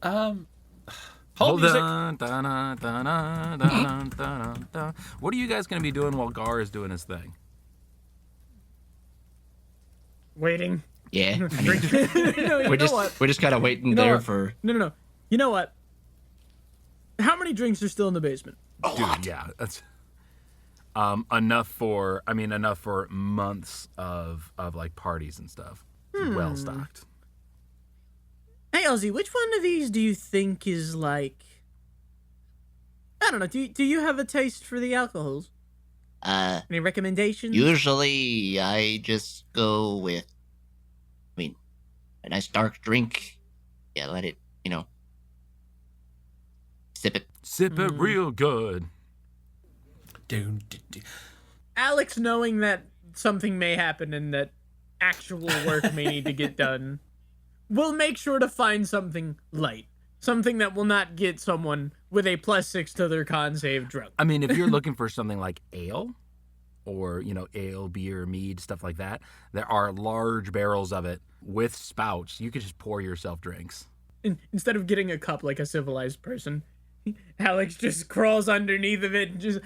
S4: Hold music.
S1: on. Dun-dun, dun-dun, dun-dun, dun-dun, dun. What are you guys going to be doing while Gar is doing his thing?
S2: Waiting.
S6: Yeah. I mean,
S2: No, you
S6: we're
S2: know
S6: just
S2: what?
S6: we're just kind of waiting
S2: know
S6: there
S2: what?
S6: for.
S2: No. You know what? How many drinks are still in the basement?
S1: Dude, yeah, that's enough for months of like parties and stuff. Well stocked.
S2: Hey, Ozzy, which one of these do you think is like... I don't know, do you have a taste for the alcohols? Any recommendations?
S7: Usually, I just go with, a nice dark drink
S6: Yeah, let it, sip it.
S1: Sip it real good.
S2: Alex, knowing that something may happen and that actual work may need to get done, will make sure to find something light. Something that will not get someone with a +6 to their con save drunk.
S1: I mean, if you're looking for something like ale, or, ale, beer, mead, stuff like that, there are large barrels of it with spouts. You could just pour yourself drinks.
S2: Instead of getting a cup like a civilized person, Alex just crawls underneath of it and just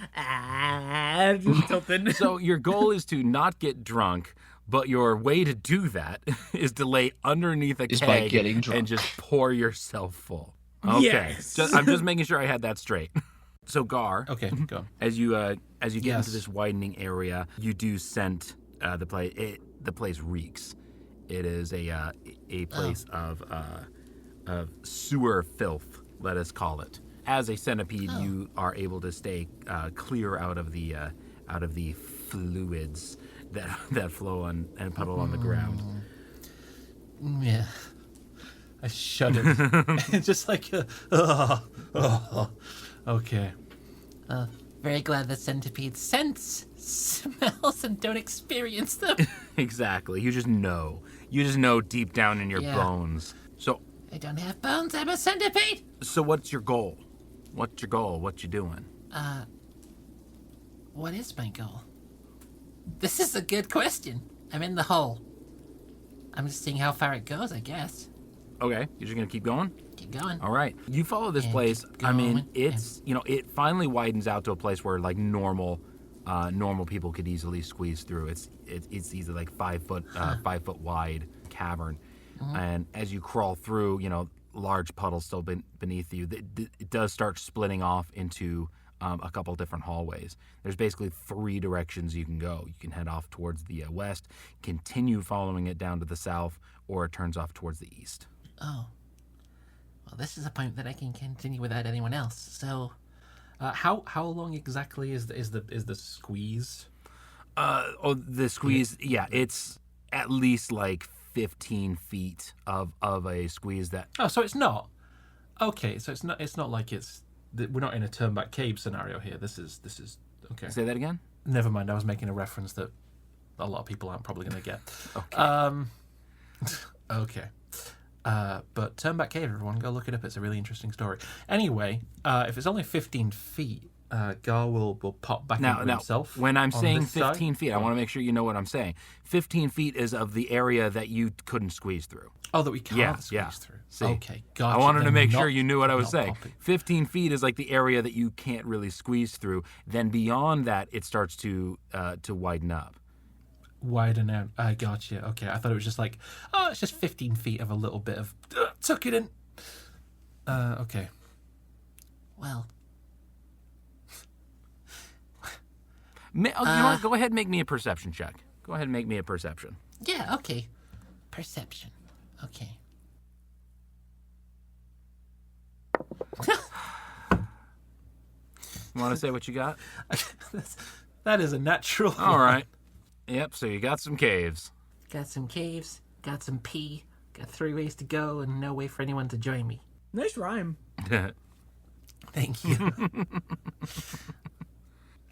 S2: tilted.
S1: So your goal is to not get drunk, but your way to do that is to lay underneath a
S6: Is by
S1: keg
S6: getting drunk.
S1: and just pour yourself full. Okay,
S2: Yes.
S1: I'm just making sure I had that straight. So Gar,
S4: Okay, go.
S1: as you get
S4: Yes.
S1: into this widening area, you do scent the place. The place reeks. It is a place of sewer filth, let us call it. As a centipede, you are able to stay clear out of the fluids that flow and puddle on the ground.
S4: Yeah. I shuddered. Just like, okay.
S5: Very glad the centipede sense smells and don't experience them.
S1: Exactly. You just know. You just know deep down in your
S5: Yeah.
S1: bones. So
S5: I don't have bones, I'm a centipede.
S1: what's your goal? What's your goal? What you doing?
S5: What is my goal? This is a good question. I'm in the hole. I'm just seeing how far it goes, I guess.
S1: Okay, you're just gonna keep going?
S5: Keep going.
S1: All right. You follow this
S5: And
S1: place.
S5: keep
S1: I mean,
S5: going,
S1: it's it finally widens out to a place where like normal people could easily squeeze through. It's easy, like 5 foot 5 foot wide cavern, and as you crawl through, large puddles still beneath you. It does start splitting off into a couple different hallways. There's basically 3 directions you can go. You can head off towards the west, continue following it down to the south, or it turns off towards the east.
S5: Oh. Well, this is a point that I can continue without anyone else. So,
S4: How long exactly is the squeeze?
S1: The squeeze, yeah, it's at least like 15 feet of a squeeze that.
S4: Oh, so it's not. Okay, so it's not like we're not in a turn back cave scenario here. This is okay.
S1: Say that again?
S4: Never mind. I was making a reference that a lot of people aren't probably going to get.
S1: Okay.
S4: Okay. But turn back cave, everyone. Go look it up. It's a really interesting story. Anyway, if it's only 15 feet, Gar will pop back into himself.
S1: When I'm
S4: on
S1: saying
S4: this side.
S1: 15 feet, I want to make sure you know what I'm saying. 15 feet is of the area that you couldn't squeeze through.
S4: Oh, that we can't
S1: Yeah,
S4: squeeze
S1: yeah.
S4: through.
S1: See,
S4: Okay, gotcha.
S1: I wanted to
S4: Then
S1: make sure
S4: not-
S1: you knew what I was
S4: not
S1: saying.
S4: popping.
S1: 15 feet is like the area that you can't really squeeze through. Then beyond that, it starts to widen up.
S4: Widen out. I gotcha. Okay, I thought it was just like, oh, it's just 15 feet of a little bit of tuck it in. Okay.
S5: well,
S1: You know what? Go ahead and make me a perception check. Go ahead and make me a perception.
S5: yeah, okay. Perception. Okay.
S1: You want to say what you got?
S4: That is a natural.
S1: All right. Yep, so you got some caves.
S5: Got some caves, got some pee, got 3 ways to go, and no way for anyone to join me.
S2: Nice rhyme.
S4: Thank you.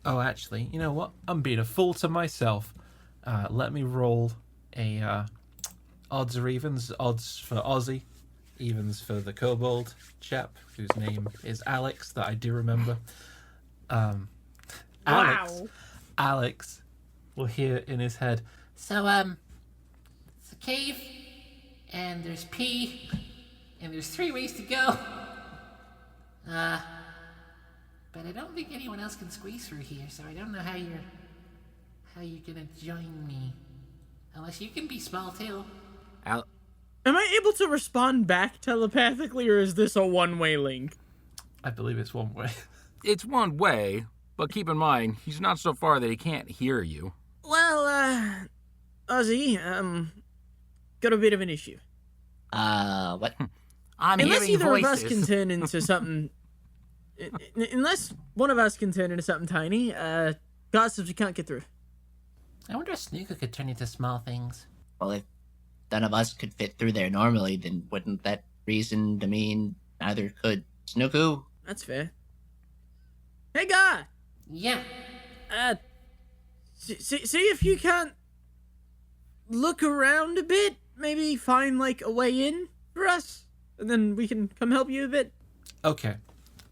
S4: Oh, actually, you know what? I'm being a fool to myself. Let me roll a odds or evens. Odds for Ozzy, evens for the kobold chap, whose name is Alex, that I do remember. Alex will hear in his head,
S5: So, it's a cave, and there's pee, and there's 3 ways to go. But I don't think anyone else can squeeze through here, so I don't know how you're gonna join me. Unless you can be small too.
S1: Al-
S2: Am I able to respond back telepathically, or is this a one-way link?
S4: I believe it's one way.
S1: it's one way, but keep in mind, he's not so far that he can't hear you.
S2: Well, Ozzy, got a bit of an issue.
S6: What?
S1: I'm
S2: Unless
S1: hearing
S2: either of
S1: voices.
S2: us can turn into something... Unless one of us can turn into something tiny, gossips we can't get through.
S5: I wonder if Snooker could turn into small things.
S6: Well, if none of us could fit through there normally, then wouldn't that reasoned. I mean, neither could Snooku.
S2: That's fair. Hey, guy!
S5: Yeah.
S2: See if you can't look around a bit. Maybe find, like, a way in for us. And then we can come help you a bit.
S4: Okay.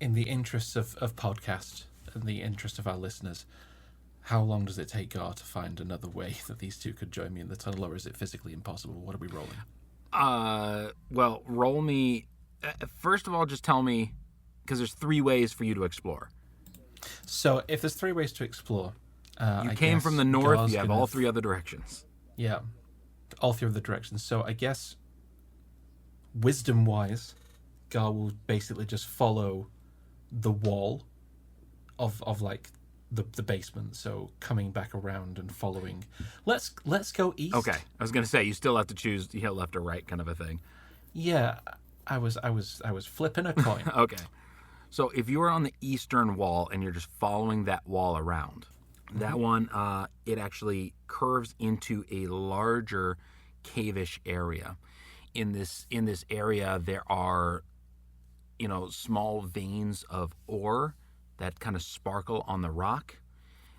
S4: In the interest of podcast and the interest of our listeners, how long does it take Gar to find another way that these two could join me in the tunnel, or is it physically impossible? What are we rolling?
S1: Well, roll me. First of all, just tell me, because there's 3 ways for you to explore.
S4: So, if there's 3 ways to explore,
S1: You came from the north. You have all 3 other directions.
S4: Yeah, all 3 other directions. So, I guess, wisdom-wise, Gar will basically just follow the wall of like the basement. So, coming back around and following. Let's go east.
S1: Okay, I was gonna say you still have to choose, left or right, kind of a thing.
S4: Yeah, I was flipping a coin.
S1: Okay. So if you are on the eastern wall and you're just following that wall around, that one, it actually curves into a larger cave-ish area. In this area, there are, small veins of ore that kind of sparkle on the rock.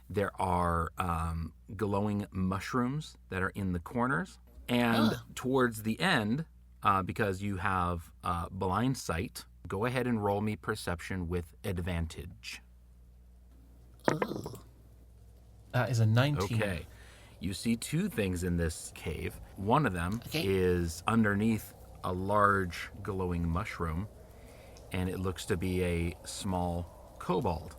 S1: There are glowing mushrooms that are in the corners. And towards the end, because you have blind sight, go ahead and roll me perception with advantage.
S4: That is a 19.
S1: Okay. You see 2 things in this cave. One of them is underneath a large glowing mushroom, and it looks to be a small kobold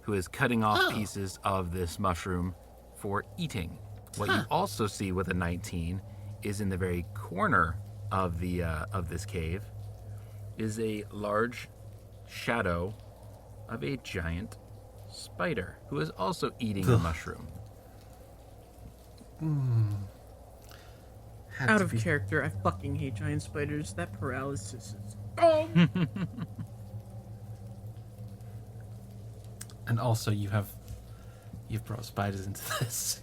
S1: who is cutting off pieces of this mushroom for eating. What you also see with a 19 is in the very corner of the of this cave is a large shadow of a giant spider who is also eating a mushroom.
S2: Out of character, I fucking hate giant spiders. That paralysis is... Oh!
S4: And also, you've brought spiders into this.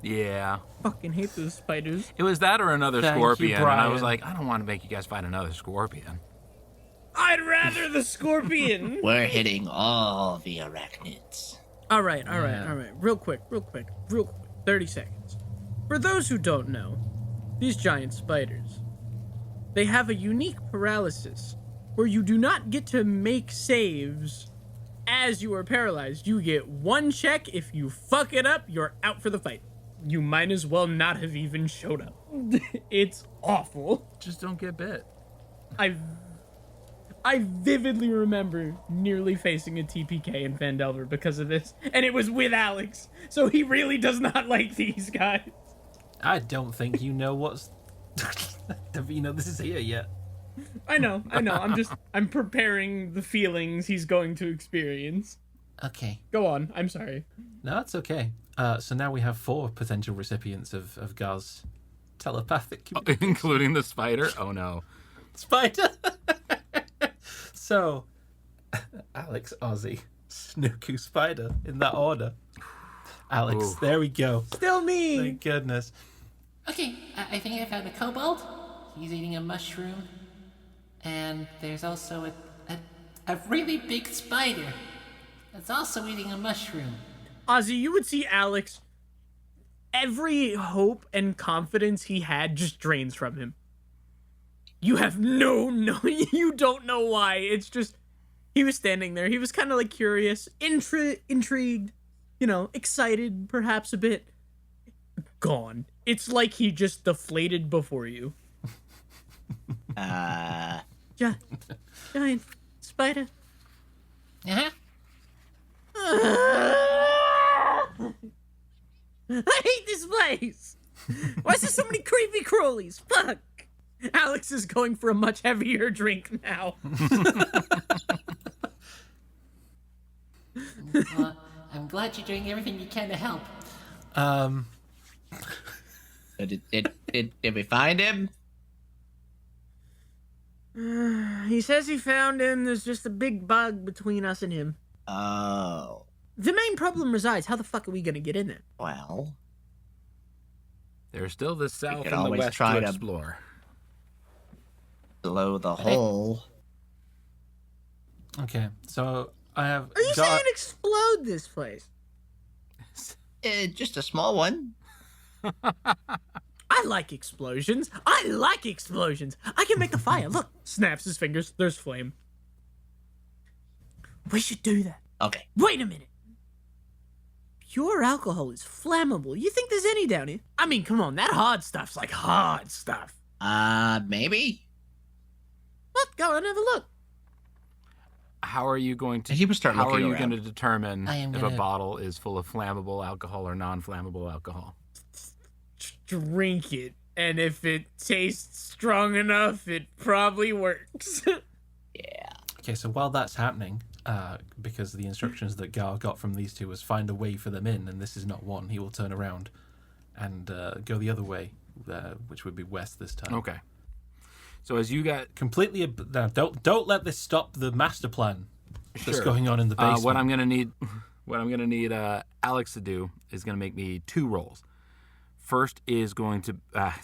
S1: Yeah.
S2: Fucking hate those spiders.
S1: It was that or another
S4: Thank you,
S1: scorpion, and I was
S4: Brian.
S1: like, I don't want to make you guys fight another scorpion.
S2: I'd rather the scorpion!
S6: We're hitting all the arachnids.
S2: All right. Real quick. 30 seconds. For those who don't know, these giant spiders, they have a unique paralysis where you do not get to make saves as you are paralyzed. You get 1 check. If you fuck it up, you're out for the fight. You might as well not have even showed up. It's awful.
S1: Just don't get bit.
S2: I vividly remember nearly facing a TPK in Vandelver because of this, and it was with Alex, so he really does not like these guys.
S4: I don't think you know what's... Davina, this is here yet.
S2: I know. I'm preparing the feelings he's going to experience.
S4: Okay.
S2: Go on. I'm sorry.
S4: No, it's okay. So now we have 4 potential recipients of Gar's telepathic communication.
S1: Including the spider? Oh, no.
S4: Spider! So, Alex, Ozzy, Snooku, Spider, in that order. Alex,
S1: Ooh.
S4: there we go.
S2: Still me.
S4: Thank goodness.
S5: Okay, I think I found a kobold. He's eating a mushroom. And there's also a really big spider that's also eating a mushroom.
S2: Ozzy, you would see Alex. Every hope and confidence he had just drains from him. You have no, you don't know why. It's just, he was standing there. He was kind of like curious, intrigued, excited perhaps a bit. Gone. It's like he just deflated before you. Giant spider.
S5: Uh-huh.
S2: I hate this place. Why is there so many creepy crawlies? Fuck. Alex is going for a much heavier drink now.
S5: Well, I'm glad you're doing everything you can to help.
S6: Did we find him?
S2: He says he found him. There's just a big bug between us and him.
S6: Oh,
S2: The main problem resides, how the fuck are we gonna get in there?
S6: well,
S1: There's still the south
S6: could
S1: and the
S6: always
S1: west
S6: try
S1: to
S6: to-
S1: explore.
S6: Below the hole.
S4: Okay, so I have.
S2: Are you saying explode this place?
S6: Just a small one.
S2: I like explosions. I can make the fire. Look, snaps his fingers. There's flame. We should do that.
S6: Okay.
S2: Wait a minute. Pure alcohol is flammable. You think there's any down here? I mean, come on, that hard stuff's like hard stuff.
S6: Maybe?
S2: What? Go and have a look.
S1: How are you going to?
S6: He would start
S1: How are
S6: looking
S1: you
S6: around.
S1: going to determine
S5: I am
S1: if a
S5: gonna-
S1: bottle is full of flammable alcohol or non-flammable alcohol?
S2: Drink it. And if it tastes strong enough, it probably works.
S6: Yeah.
S4: Okay, so while that's happening, because the instructions that Gar got from these two was find a way for them in, and this is not one, he will turn around and go the other way, which would be west this time.
S1: Okay. So as you got
S4: Completely. Now, don't let this stop the master plan that's
S1: Sure.
S4: going on in the basement.
S1: what I'm gonna need Alex to do is gonna make me 2 rolls. First is going to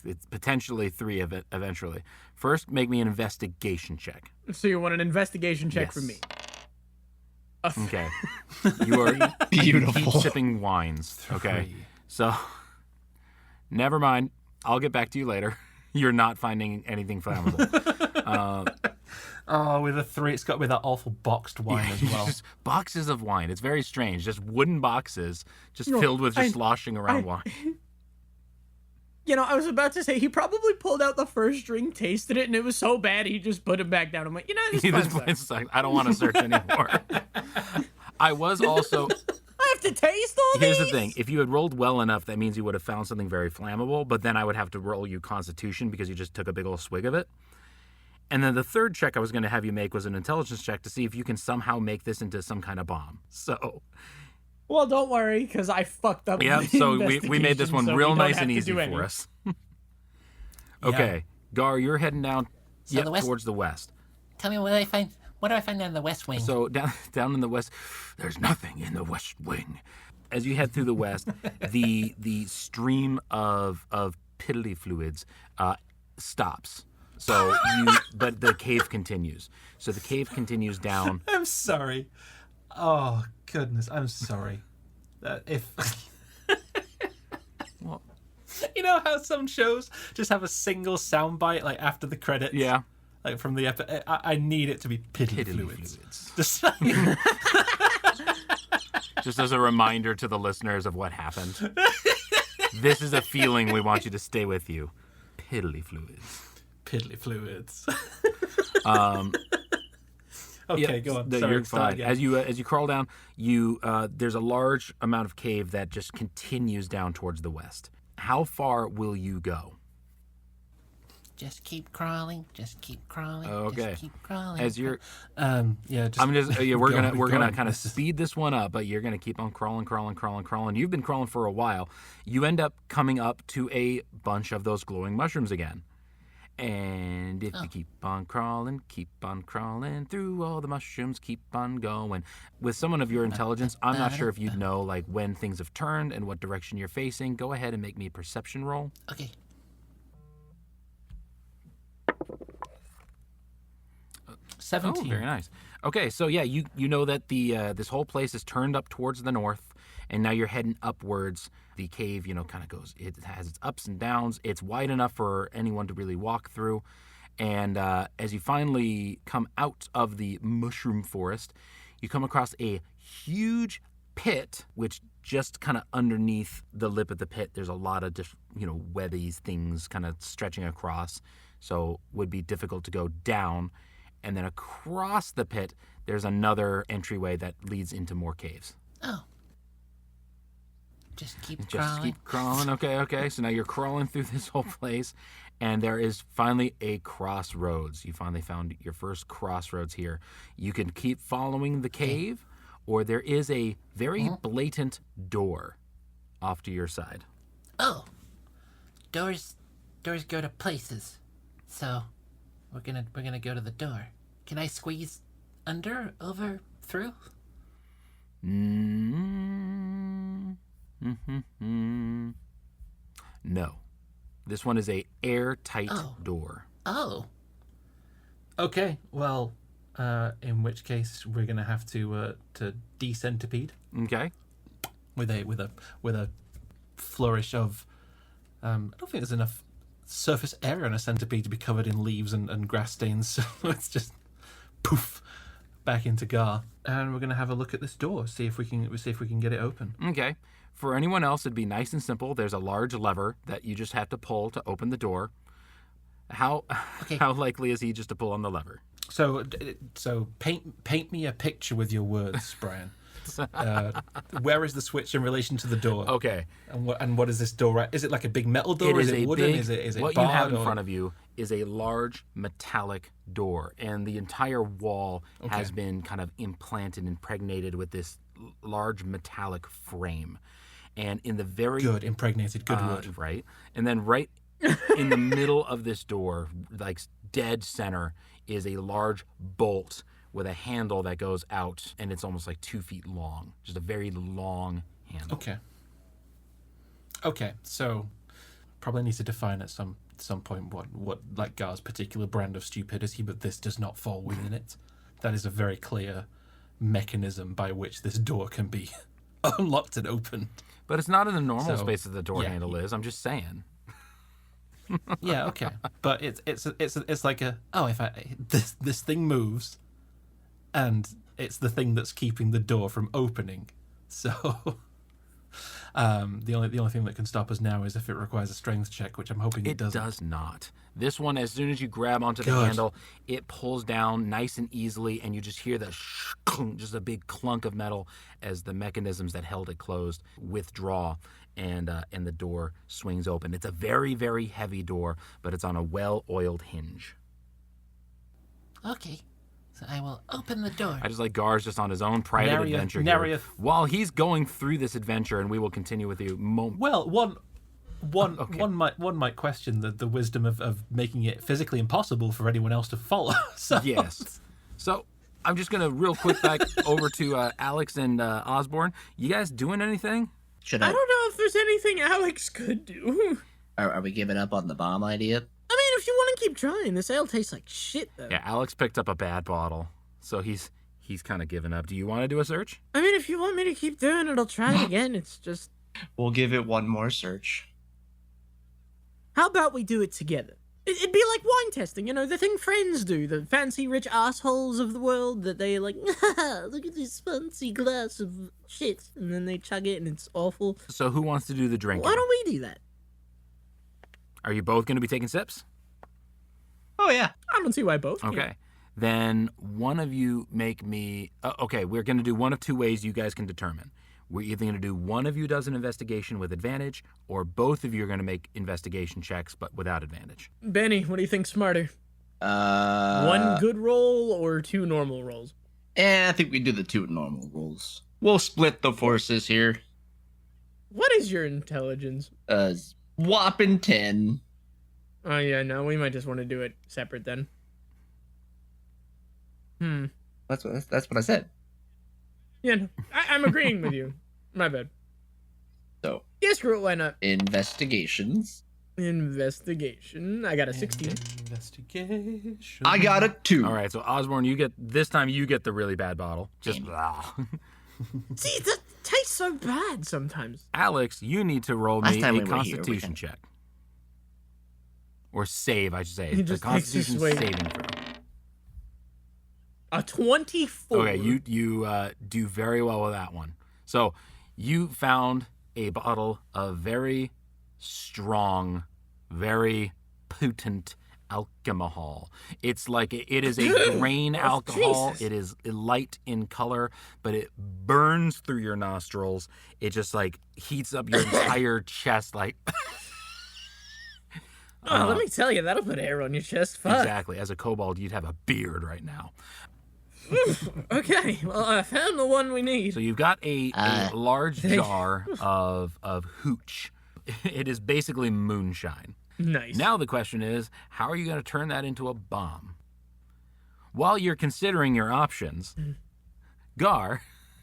S1: it's potentially 3 of it eventually. First, make me an investigation check.
S2: So you want an investigation check
S1: Yes.
S2: from me?
S1: Okay. You are
S6: Beautiful.
S1: keep sipping wines. Okay.
S4: 3.
S1: So never mind. I'll get back to you later. You're not finding anything flammable.
S4: Oh, with a 3, it's got with that awful boxed wine as well.
S1: Just boxes of wine. It's very strange. Just wooden boxes, just
S2: No,
S1: filled with just
S2: I-
S1: sloshing around wine.
S2: You know, I was about to say, he probably pulled out the first drink, tasted it, and it was so bad, he just put it back down. I'm like, you know, this
S1: This
S2: fun
S1: place
S2: stuff.
S1: is like, I don't want to search anymore. I was also.
S2: I have to taste all
S1: Here's
S2: these?
S1: the thing: if you had rolled well enough, that means you would have found something very flammable. But then I would have to roll you Constitution because you just took a big old swig of it. And then the third check I was going to have you make was an intelligence check to see if you can somehow make this into some kind of bomb. So,
S2: Well, don't worry, because I fucked up.
S1: yeah.
S2: the
S1: So we made this
S2: investigation,
S1: one
S2: so we
S1: real
S2: don't
S1: nice
S2: have
S1: and
S2: to
S1: easy
S2: do any.
S1: for us. Okay, Gar, you're heading down
S5: So the west-
S1: towards the west.
S5: Tell me what do I find? What do I find on the west wing?
S1: So down in the west, there's nothing in the west wing. As you head through the west, the stream of Piddly fluids stops. So but the cave continues. So the cave continues down.
S4: I'm sorry. Oh, goodness, I'm sorry. If.
S1: Well,
S4: You know how some shows just have a single soundbite, like after the credits?
S1: yeah,
S4: Like from the episode. I need it to be Piddly
S1: Piddly
S4: fluids.
S1: fluids.
S4: Just like,
S1: Just as a reminder to the listeners of what happened. This is a feeling we want you to stay with you. Piddly fluids.
S4: Piddly fluids.
S1: Um,
S4: Okay,
S1: Yeah,
S4: go on.
S1: no,
S4: Sorry,
S1: you're
S4: start
S1: fine.
S4: again.
S1: As you crawl down, there's a large amount of cave that just continues down towards the west. How far will you go?
S5: Just keep crawling. Just keep crawling.
S1: Okay.
S5: Just keep crawling.
S1: As you're,
S4: Yeah, just.
S1: I'm just, we're
S4: go
S1: gonna
S4: on.
S1: kind of
S4: This is-
S1: speed this one up, but you're gonna keep on crawling. You've been crawling for a while. You end up coming up to a bunch of those glowing mushrooms again. And if you keep on crawling through all the mushrooms, keep on going. With someone of your intelligence, I'm not sure if you'd know like when things have turned and what direction you're facing. Go ahead and make me a perception roll.
S5: Okay.
S1: Oh,
S4: 17.
S1: very nice. Okay, so yeah, you know that the this whole place is turned up towards the north, and now you're heading upwards. The cave, kind of goes. It has its ups and downs. It's wide enough for anyone to really walk through. And as you finally come out of the mushroom forest, you come across a huge pit, which just kind of underneath the lip of the pit, there's a lot of webby things kind of stretching across, so would be difficult to go down. And then across the pit, there's another entryway that leads into more caves.
S5: Oh. Just keep
S1: Just
S5: crawling.
S1: keep crawling. Okay. So now you're crawling through this whole place, and there is finally a crossroads. You finally found your first crossroads here. You can keep following the cave, or there is a very blatant door off to your side.
S5: Oh. Doors go to places. So we're gonna go to the door. Can I squeeze under, over, through?
S1: No. This one is a airtight
S5: Oh.
S1: door.
S5: Oh.
S4: Okay, well, in which case we're gonna have to decentripede
S1: Okay.
S4: with a flourish of. I don't think there's enough surface area on a centipede to be covered in leaves and grass stains, so it's just poof back into Gar, and we're gonna have a look at this door, see if we can get it open.
S1: Okay. For anyone else, it'd be nice and simple. There's a large lever that you just have to pull to open the door. How likely is he just to pull on the lever?
S4: So paint me a picture with your words, Brian. Where is the switch in relation to the door?
S1: Okay.
S4: And what is this door? Is it like a big metal door? Is it wooden? Is it
S1: what
S4: barred,
S1: you have in
S4: or...
S1: front of you is a large metallic door, and the entire wall has been kind of impregnated with this large metallic frame. And in the very
S4: impregnated, good word.
S1: Right. And then right in the middle of this door, like dead center, is a large bolt with a handle that goes out, and it's almost like 2 feet long. Just a very long handle.
S4: Okay. So probably need to define at some point what like Gar's particular brand of stupidity, but this does not fall within it. That is a very clear mechanism by which this door can be unlocked and opened.
S1: But it's not in the normal space that the door handle is. I'm just saying.
S4: Yeah, okay. But it's like this thing moves, and it's the thing that's keeping the door from opening. So the only thing that can stop us now is if it requires a strength check, which I'm hoping it doesn't.
S1: It does not. This one, as soon as you grab onto the handle, it pulls down nice and easily, and you just hear the just a big clunk of metal as the mechanisms that held it closed withdraw, and the door swings open. It's a very, very heavy door, but it's on a well-oiled hinge.
S5: Okay, so I will open the door.
S1: I just like Gar's just on his own private adventure here. While he's going through this adventure, and we will continue with you.
S4: Well, one might question the wisdom of making it physically impossible for anyone else to follow. So.
S1: Yes. So I'm just gonna real quick back over to Alex and Osborne. You guys doing anything?
S6: Should
S2: I don't know if there's anything Alex could do.
S6: Are we giving up on the bomb idea?
S2: I mean, if you want to keep trying, this ale tastes like shit, though.
S1: Yeah, Alex picked up a bad bottle, so he's kind of given up. Do you want to do a search?
S2: I mean, if you want me to keep doing it, I'll try it again. It's just...
S6: We'll give it one more search.
S2: How about we do it together? It'd be like wine testing, the thing friends do, the fancy rich assholes of the world that they like, look at this fancy glass of shit, and then they chug it and it's awful.
S1: So who wants to do the drinking?
S2: Why don't we do that?
S1: Are you both going to be taking sips?
S6: Oh, yeah.
S2: I don't see why both.
S1: Okay.
S2: Yeah.
S1: Then one of you make me... okay, we're going to do one of two ways you guys can determine. We're either going to do one of you does an investigation with advantage, or both of you are going to make investigation checks, but without advantage.
S2: Benny, what do you think smarter? One good roll or two normal rolls?
S6: I think we do the two normal rolls. We'll split the forces here.
S2: What is your intelligence?
S6: Whopping 10.
S2: Oh, yeah, no, we might just want to do it separate then.
S6: That's what I said.
S2: Yeah, no, I'm agreeing with you. My bad.
S6: So.
S2: Yeah, screw it, why not?
S6: Investigations.
S2: Investigation. I got a 16.
S4: Investigation.
S6: I got a 2.
S1: All right, so Osborne, you get the really bad bottle. Just
S2: See, that tastes so bad sometimes.
S1: Alex, you need to roll me a
S6: we
S1: Constitution check. Or save, I should say.
S2: He
S1: The
S2: just takes his
S1: Constitution
S2: weight.
S1: saving throw.
S2: A 24.
S1: Okay, you do very well with that one. So you found a bottle of very strong, very potent alcohol. It's like it is a grain alcohol.
S2: Jesus.
S1: It is light in color, but it burns through your nostrils. It just like heats up your entire chest like
S2: Let me tell you, that'll put hair on your chest. Fuck.
S1: Exactly. As a kobold, you'd have a beard right now.
S2: Okay, well, I found the one we need.
S1: So you've got a large jar of hooch. It is basically moonshine.
S2: Nice.
S1: Now the question is, how are you going to turn that into a bomb? While you're considering your options, Gar,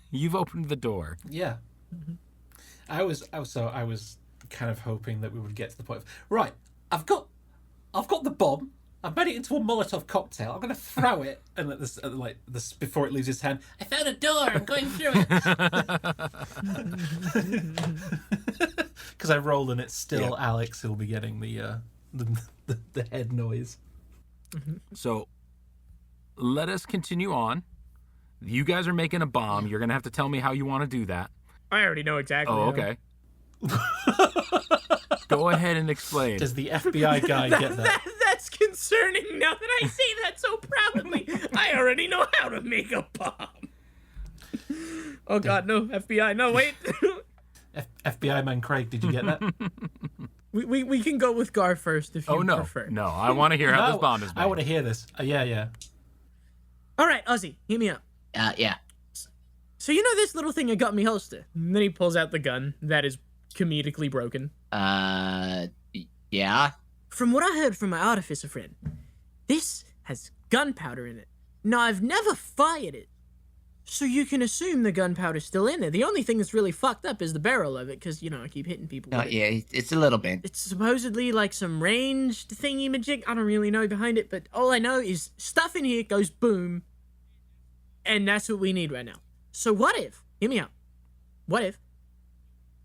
S1: you've opened the door.
S4: Yeah. I was kind of hoping that we would get to the point of, right, I've got the bomb. I made it into a Molotov cocktail. I'm gonna throw it, and this before it leaves his hand.
S5: I found a door. I'm going through it.
S4: Because I rolled and it's still Alex who'll be getting the head noise.
S1: So let us continue on. You guys are making a bomb. You're going to have to tell me how you want to do that.
S2: I already know exactly.
S1: Oh,
S2: how.
S1: okay. Go ahead and explain.
S4: Does the FBI guy get that?
S2: That's concerning now that I say that so proudly. I already know how to make a bomb. Oh, God, no. FBI, no, wait.
S4: FBI man Craig, did you get that?
S2: We can go with Gar first if you prefer.
S1: No, I want to hear how this bomb is made.
S4: I want to hear this. Yeah.
S2: All right, Ozzy, hear me out.
S6: Yeah.
S2: So you know this little thing I got in me holster? And then he pulls out the gun that is comedically broken.
S6: Yeah.
S2: From what I heard from my artificer friend, this has gunpowder in it. Now, I've never fired it, so you can assume the gunpowder's still in there. The only thing that's really fucked up is the barrel of it, because, I keep hitting people with it.
S6: Yeah, it's a little bit.
S2: It's supposedly like some ranged thingy-majig. I don't really know behind it, but all I know is stuff in here goes boom, and that's what we need right now. So what if, hear me out, what if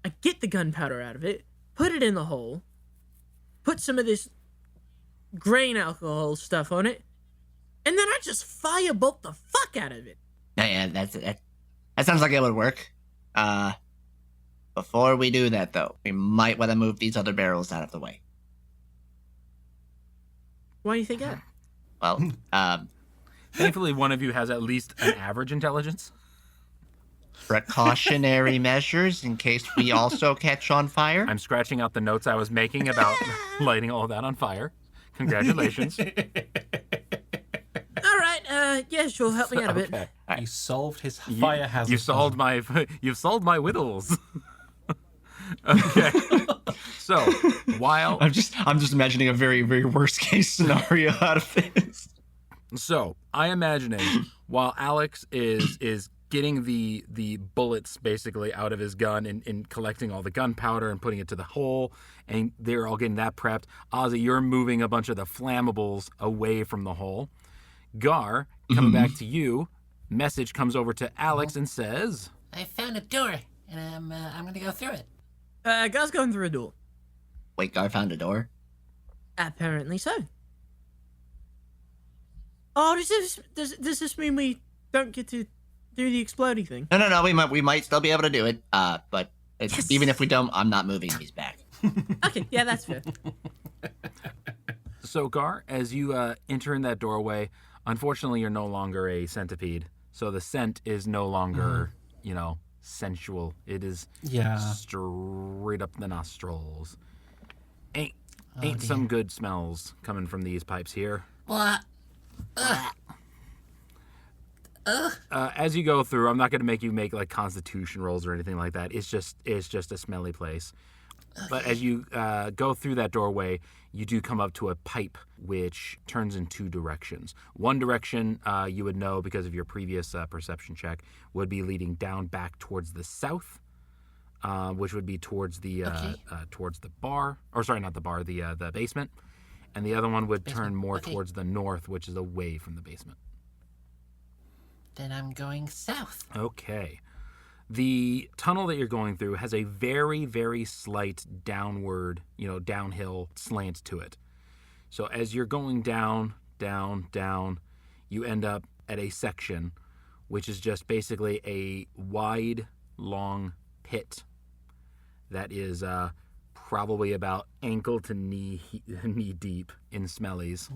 S2: I get the gunpowder out of it, put it in the hole, put some of this grain alcohol stuff on it, and then I just firebolt the fuck out of it.
S6: Yeah, that sounds like it would work. Before we do that, though, we might want to move these other barrels out of the way.
S2: Why do you think that?
S6: Well,
S1: Thankfully, one of you has at least an average intelligence.
S6: precautionary measures in case we also catch on fire.
S1: I'm scratching out the notes I was making about lighting all of that on fire. Congratulations.
S2: All right, yeah, sure, help me out a bit.
S1: Okay.
S4: You solved his fire hazard.
S1: You've solved my whittles. Okay. So while
S6: I'm just imagining a very, very worst case scenario out of this.
S1: So I imagining while Alex is getting the bullets basically out of his gun and collecting all the gunpowder and putting it to the hole, and they're all getting that prepped. Ozzy, you're moving a bunch of the flammables away from the hole. Gar, coming back to you, message comes over to Alex and says,
S5: I found a door, and I'm gonna go through it.
S2: Gar's going through a door.
S6: Wait, Gar found a door?
S2: Apparently so. Oh, does this mean we don't get to do the exploding thing?
S6: No, we might still be able to do it. But
S2: Yes.
S6: even if we don't, I'm not moving these back.
S2: Okay, yeah, that's fair.
S1: So Gar, as you enter in that doorway, unfortunately you're no longer a centipede. So the scent is no longer, sensual. It is straight up the nostrils. Ain't some good smells coming from these pipes here.
S5: What?
S1: As you go through, I'm not going to make you make like constitution rolls or anything like that. It's just a smelly place. But as you go through that doorway, you do come up to a pipe which turns in two directions. One direction you would know because of your previous perception check would be leading down back towards the south, which would be towards the bar, or sorry, not the bar, the basement. And the other one would turn more towards the north, which is away from the basement.
S5: Then I'm going south.
S1: Okay. The tunnel that you're going through has a very, very slight downward, downhill slant to it. So as you're going down, you end up at a section which is just basically a wide, long pit that is probably about ankle to knee deep in smellies.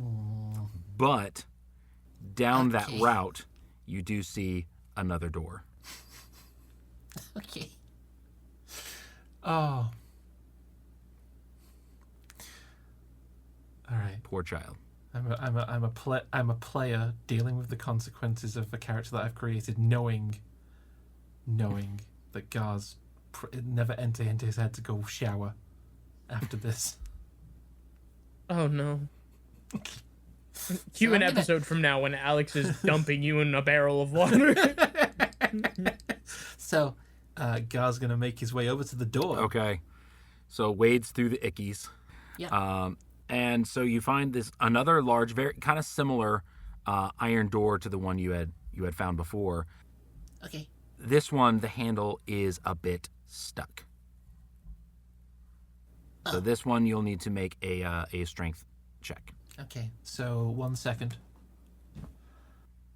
S1: But down that route, you do see another door.
S5: Okay.
S4: Oh. All right.
S1: Poor child.
S4: I'm a player dealing with the consequences of the character that I've created, knowing that Gar's never enter into his head to go shower after this.
S2: Oh no. Cue an episode from now when Alex is dumping you in a barrel of water.
S4: So, Gar's gonna make his way over to the door.
S1: Okay. So wades through the ickies.
S5: Yeah.
S1: And so you find this another large, very kind of similar iron door to the one you had found before.
S5: Okay.
S1: This one, the handle is a bit stuck. So this one you'll need to make a strength check.
S4: Okay, so 1 second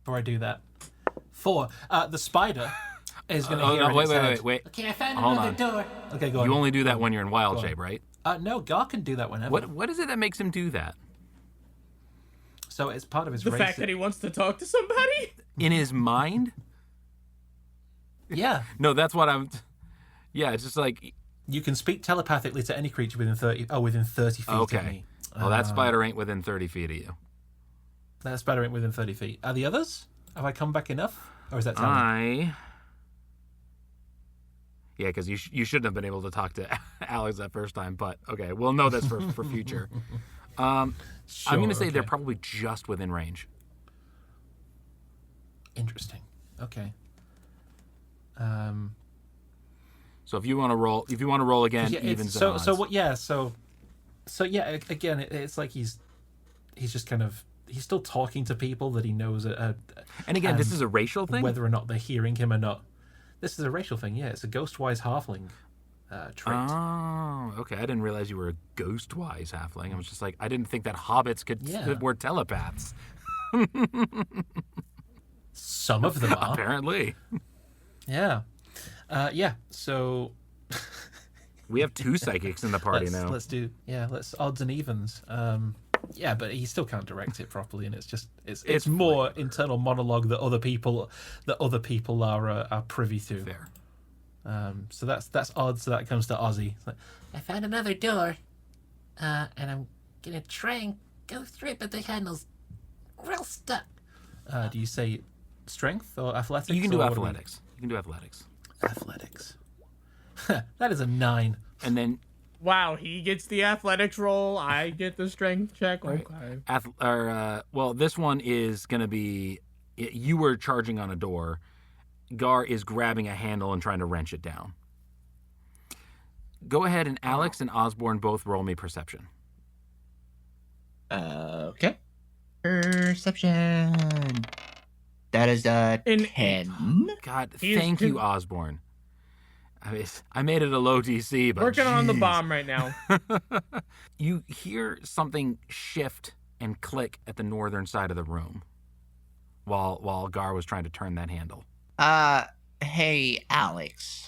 S4: before I do that. 4. The spider is going to hear in its head.
S1: Wait.
S5: Okay, I found
S1: Hold
S5: another
S1: on.
S5: door.
S4: Okay, go on.
S1: You only do that when you're in wild
S4: Go on.
S1: shape, right?
S4: No, Gar can do that whenever.
S1: What is it that makes him do that?
S4: So it's part of his
S2: The
S4: race.
S2: fact that he wants to talk to somebody?
S1: In his mind?
S4: Yeah.
S1: No, that's what I'm... Yeah, it's just like...
S4: You can speak telepathically to any creature within 30 feet of
S1: Okay.
S4: me.
S1: Well, that spider ain't within 30 feet of you.
S4: That spider ain't within 30 feet. Are the others? Have I come back enough? Or is that telling?
S1: Yeah, because you shouldn't have been able to talk to Alex that first time, but okay, we'll know this for future. I'm going to say they're probably just within range.
S4: Interesting. Okay.
S1: So if you want to roll again,
S4: Yeah,
S1: evens
S4: so
S1: and odds.
S4: so what? Yeah, so yeah. Again, it's like he's just kind of he's still talking to people that he knows.
S1: And again, this is a racial thing.
S4: Whether or not they're hearing him or not. This is a racial thing. Yeah, it's a ghost-wise halfling trait.
S1: Oh, okay. I didn't realize you were a ghost-wise halfling. I was just like, I didn't think that hobbits were telepaths.
S4: Some of them are.
S1: Apparently.
S4: Yeah. Yeah. So
S1: We have 2 psychics in the party now.
S4: Let's odds and evens. Yeah, but he still can't direct it properly, and it's more internal monologue that other people are privy to.
S1: Fair.
S4: So that's odds. So that comes to Ozzy. It's like,
S5: I found another door, and I'm gonna try and go through it, but the handle's real stuck.
S4: do you say strength or athletics?
S1: You can do
S4: or what
S1: athletics. You can do athletics.
S4: Athletics. That is a 9.
S1: And then
S2: Wow, he gets the athletics roll. I get the strength check.
S1: Right.
S2: Okay.
S1: well, this one is going to be... You were charging on a door. Gar is grabbing a handle and trying to wrench it down. Go ahead and Alex and Osborne both roll me perception.
S6: Okay. Perception. That is
S2: In-
S6: 10.
S1: God,
S2: He's
S1: thank you, Osborne. I made it a low DC, but
S2: Working on the
S1: jeez.
S2: bomb right now.
S1: You hear something shift and click at the northern side of the room while Gar was trying to turn that handle.
S6: Hey, Alex.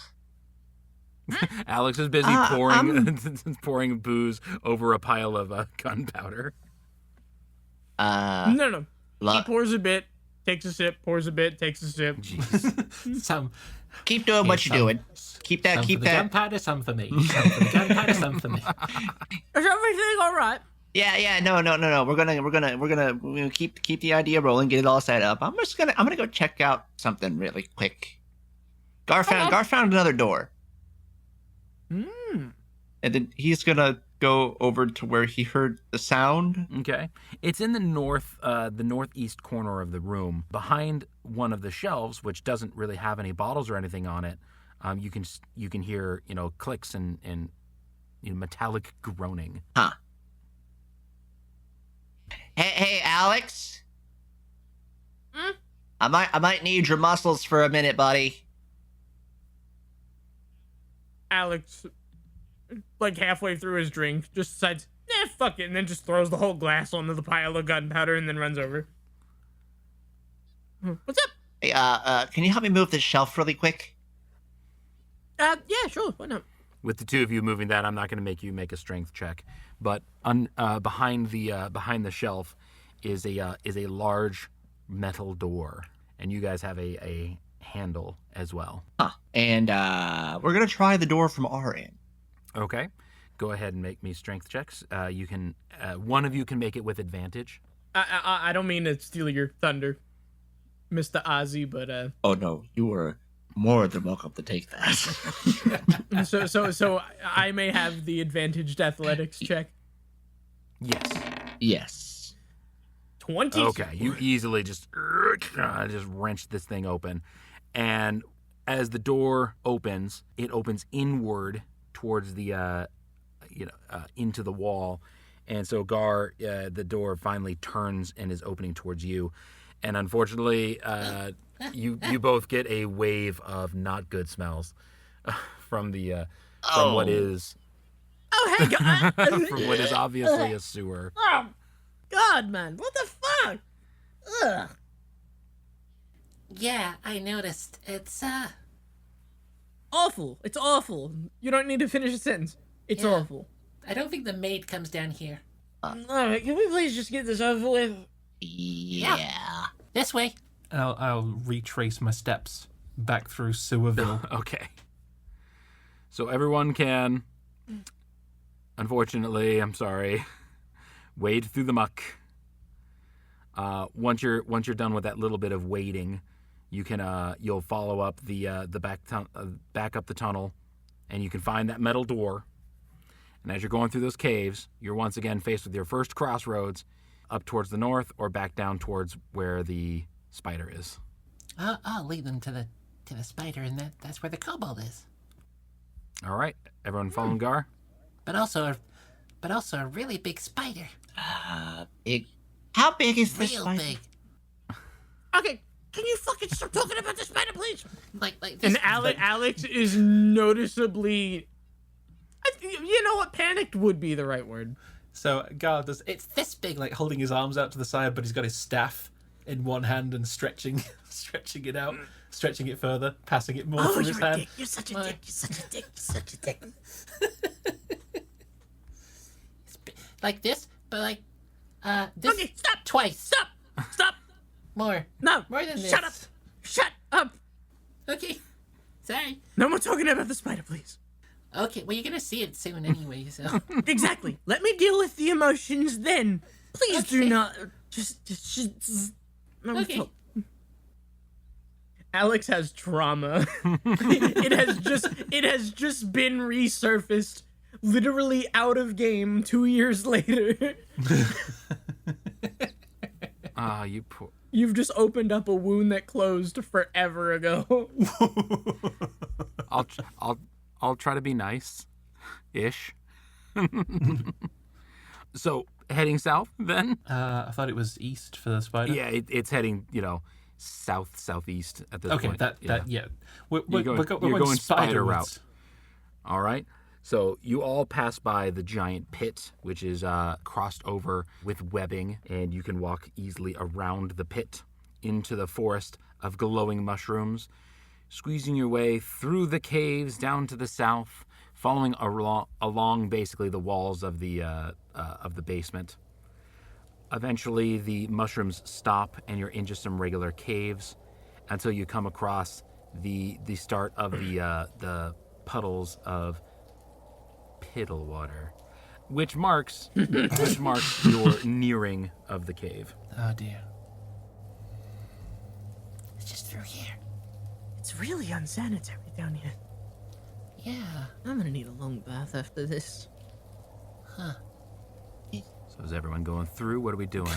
S1: Alex is busy pouring booze over a pile of gunpowder.
S2: No. He pours a bit, takes a sip, pours a bit, takes a sip.
S1: Jeez.
S4: Some
S6: Keep doing what you're doing. Keep that.
S4: some
S6: Keep
S4: for the
S6: that.
S4: gunpowder, some for me. Some for the gunpowder, some for me.
S2: Is everything all right?
S6: Yeah. No. We're gonna keep the idea rolling. Get it all set up. I'm gonna go check out something really quick. Gar found another door.
S2: Hmm.
S6: And then he's gonna go over to where he heard the sound.
S1: Okay. It's in the northeast corner of the room, behind one of the shelves, which doesn't really have any bottles or anything on it. You can hear clicks and metallic groaning.
S6: Huh. Hey, Alex.
S2: Hmm?
S6: I might need your muscles for a minute, buddy.
S2: Alex, like halfway through his drink, just decides, fuck it, and then just throws the whole glass onto the pile of gunpowder and then runs over. What's up?
S6: Hey, can you help me move this shelf really quick?
S2: Yeah, sure, why not?
S1: With the 2 of you moving that, I'm not going to make you make a strength check. But behind the shelf is a large metal door, and you guys have a handle as well.
S6: Huh. And we're gonna try the door from our end.
S1: Okay, go ahead and make me strength checks. You can one of you can make it with advantage.
S2: I don't mean to steal your thunder, Mr. Ozzy, but
S6: Oh no, you were more than welcome to take that.
S2: so I may have the advantaged athletics check.
S1: Yes.
S6: Yes.
S2: 20.
S1: Okay, you easily just wrench this thing open, and as the door opens, it opens inward towards the into the wall, And so Gar, the door finally turns and is opening towards you. And unfortunately, you both get a wave of not good smells from what is
S2: Oh, hey, God.
S1: from what is obviously a sewer.
S2: Oh, God, man. What the fuck? Ugh.
S5: Yeah, I noticed. It's,
S2: Awful. It's awful. You don't need to finish a sentence. It's
S5: Yeah.
S2: awful.
S5: I don't think the maid comes down here.
S2: Alright, can we please just get this over with?
S6: Yeah.
S5: This way.
S4: I'll retrace my steps back through Sewerville.
S1: Okay. So everyone can, unfortunately, I'm sorry, wade through the muck. Once you're done with that little bit of wading, you can you'll follow up the back up the tunnel, and you can find that metal door. And as you're going through those caves, you're once again faced with your first crossroads, up towards the north or back down towards where the spider is.
S5: I'll lead them to the spider, and that's where the kobold is.
S1: All right, everyone following Gar?
S5: But also a really big spider.
S6: Big. How big is this
S5: Real
S6: spider?
S5: big.
S2: Okay, can you fucking stop talking about the spider, please?
S5: Like this.
S2: And Alex is noticeably... You know what? Panicked would be the right word.
S4: So Gar does. It's this big, like holding his arms out to the side, but he's got his staff in one hand and stretching it out, stretching it further, passing it more
S2: Oh,
S4: from
S2: you're
S4: his
S2: a
S4: hand.
S2: dick. You're such a dick. You're such a dick. You're such a dick.
S5: Like this, but like, this.
S2: Okay, stop.
S5: Twice.
S2: Stop. Stop.
S5: More.
S2: No.
S5: More than this.
S2: Shut up. Shut up.
S5: Okay. Sorry.
S2: No more talking about the spider, please.
S5: Okay, well, you're gonna see it soon anyway, so.
S2: Exactly. Let me deal with the emotions then. Please do
S5: Okay.
S2: not. Just let me
S5: Okay.
S2: talk. Alex has trauma. it has just been resurfaced, literally out of game 2 years later.
S1: Ah, you poor.
S2: You've just opened up a wound that closed forever ago.
S1: I'll try to be nice-ish. So heading south then?
S4: I thought it was east for the spider.
S1: Yeah, it's heading southeast at this
S4: Okay,
S1: point.
S4: that yeah. We're
S1: You're
S4: going
S1: going spider
S4: spider
S1: route.
S4: route.
S1: All right. So you all pass by the giant pit, which is crossed over with webbing, and you can walk easily around the pit into the forest of glowing mushrooms, squeezing your way through the caves down to the south, following along basically the walls of the basement. Eventually, the mushrooms stop, and you're into some regular caves until you come across the start of the puddles of Piddle water, which marks your nearing of the cave.
S4: Oh dear.
S5: It's just through here.
S2: It's really unsanitary down here.
S5: Yeah.
S2: I'm gonna need a long bath after this.
S1: So is everyone going through? What are we doing?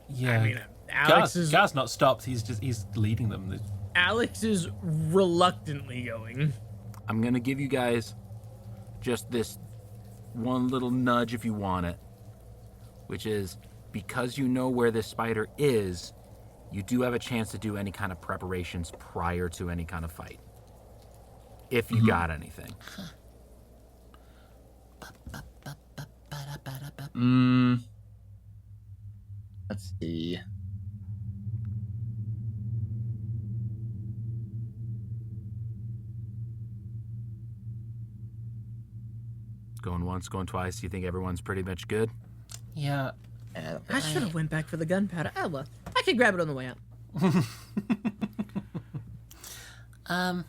S4: Yeah.
S2: I mean, Alex
S4: Gar's not stopped. He's leading them.
S2: Alex is reluctantly going.
S1: I'm gonna give you guys just this one little nudge if you want it, which is because you know where this spider is, you do have a chance to do any kind of preparations prior to any kind of fight. If you got anything.
S6: Let's see.
S1: Going once, going twice. You think everyone's pretty much good?
S4: Yeah.
S2: I should have went back for the gunpowder. Oh well, I can grab it on the way out.
S5: Yeah.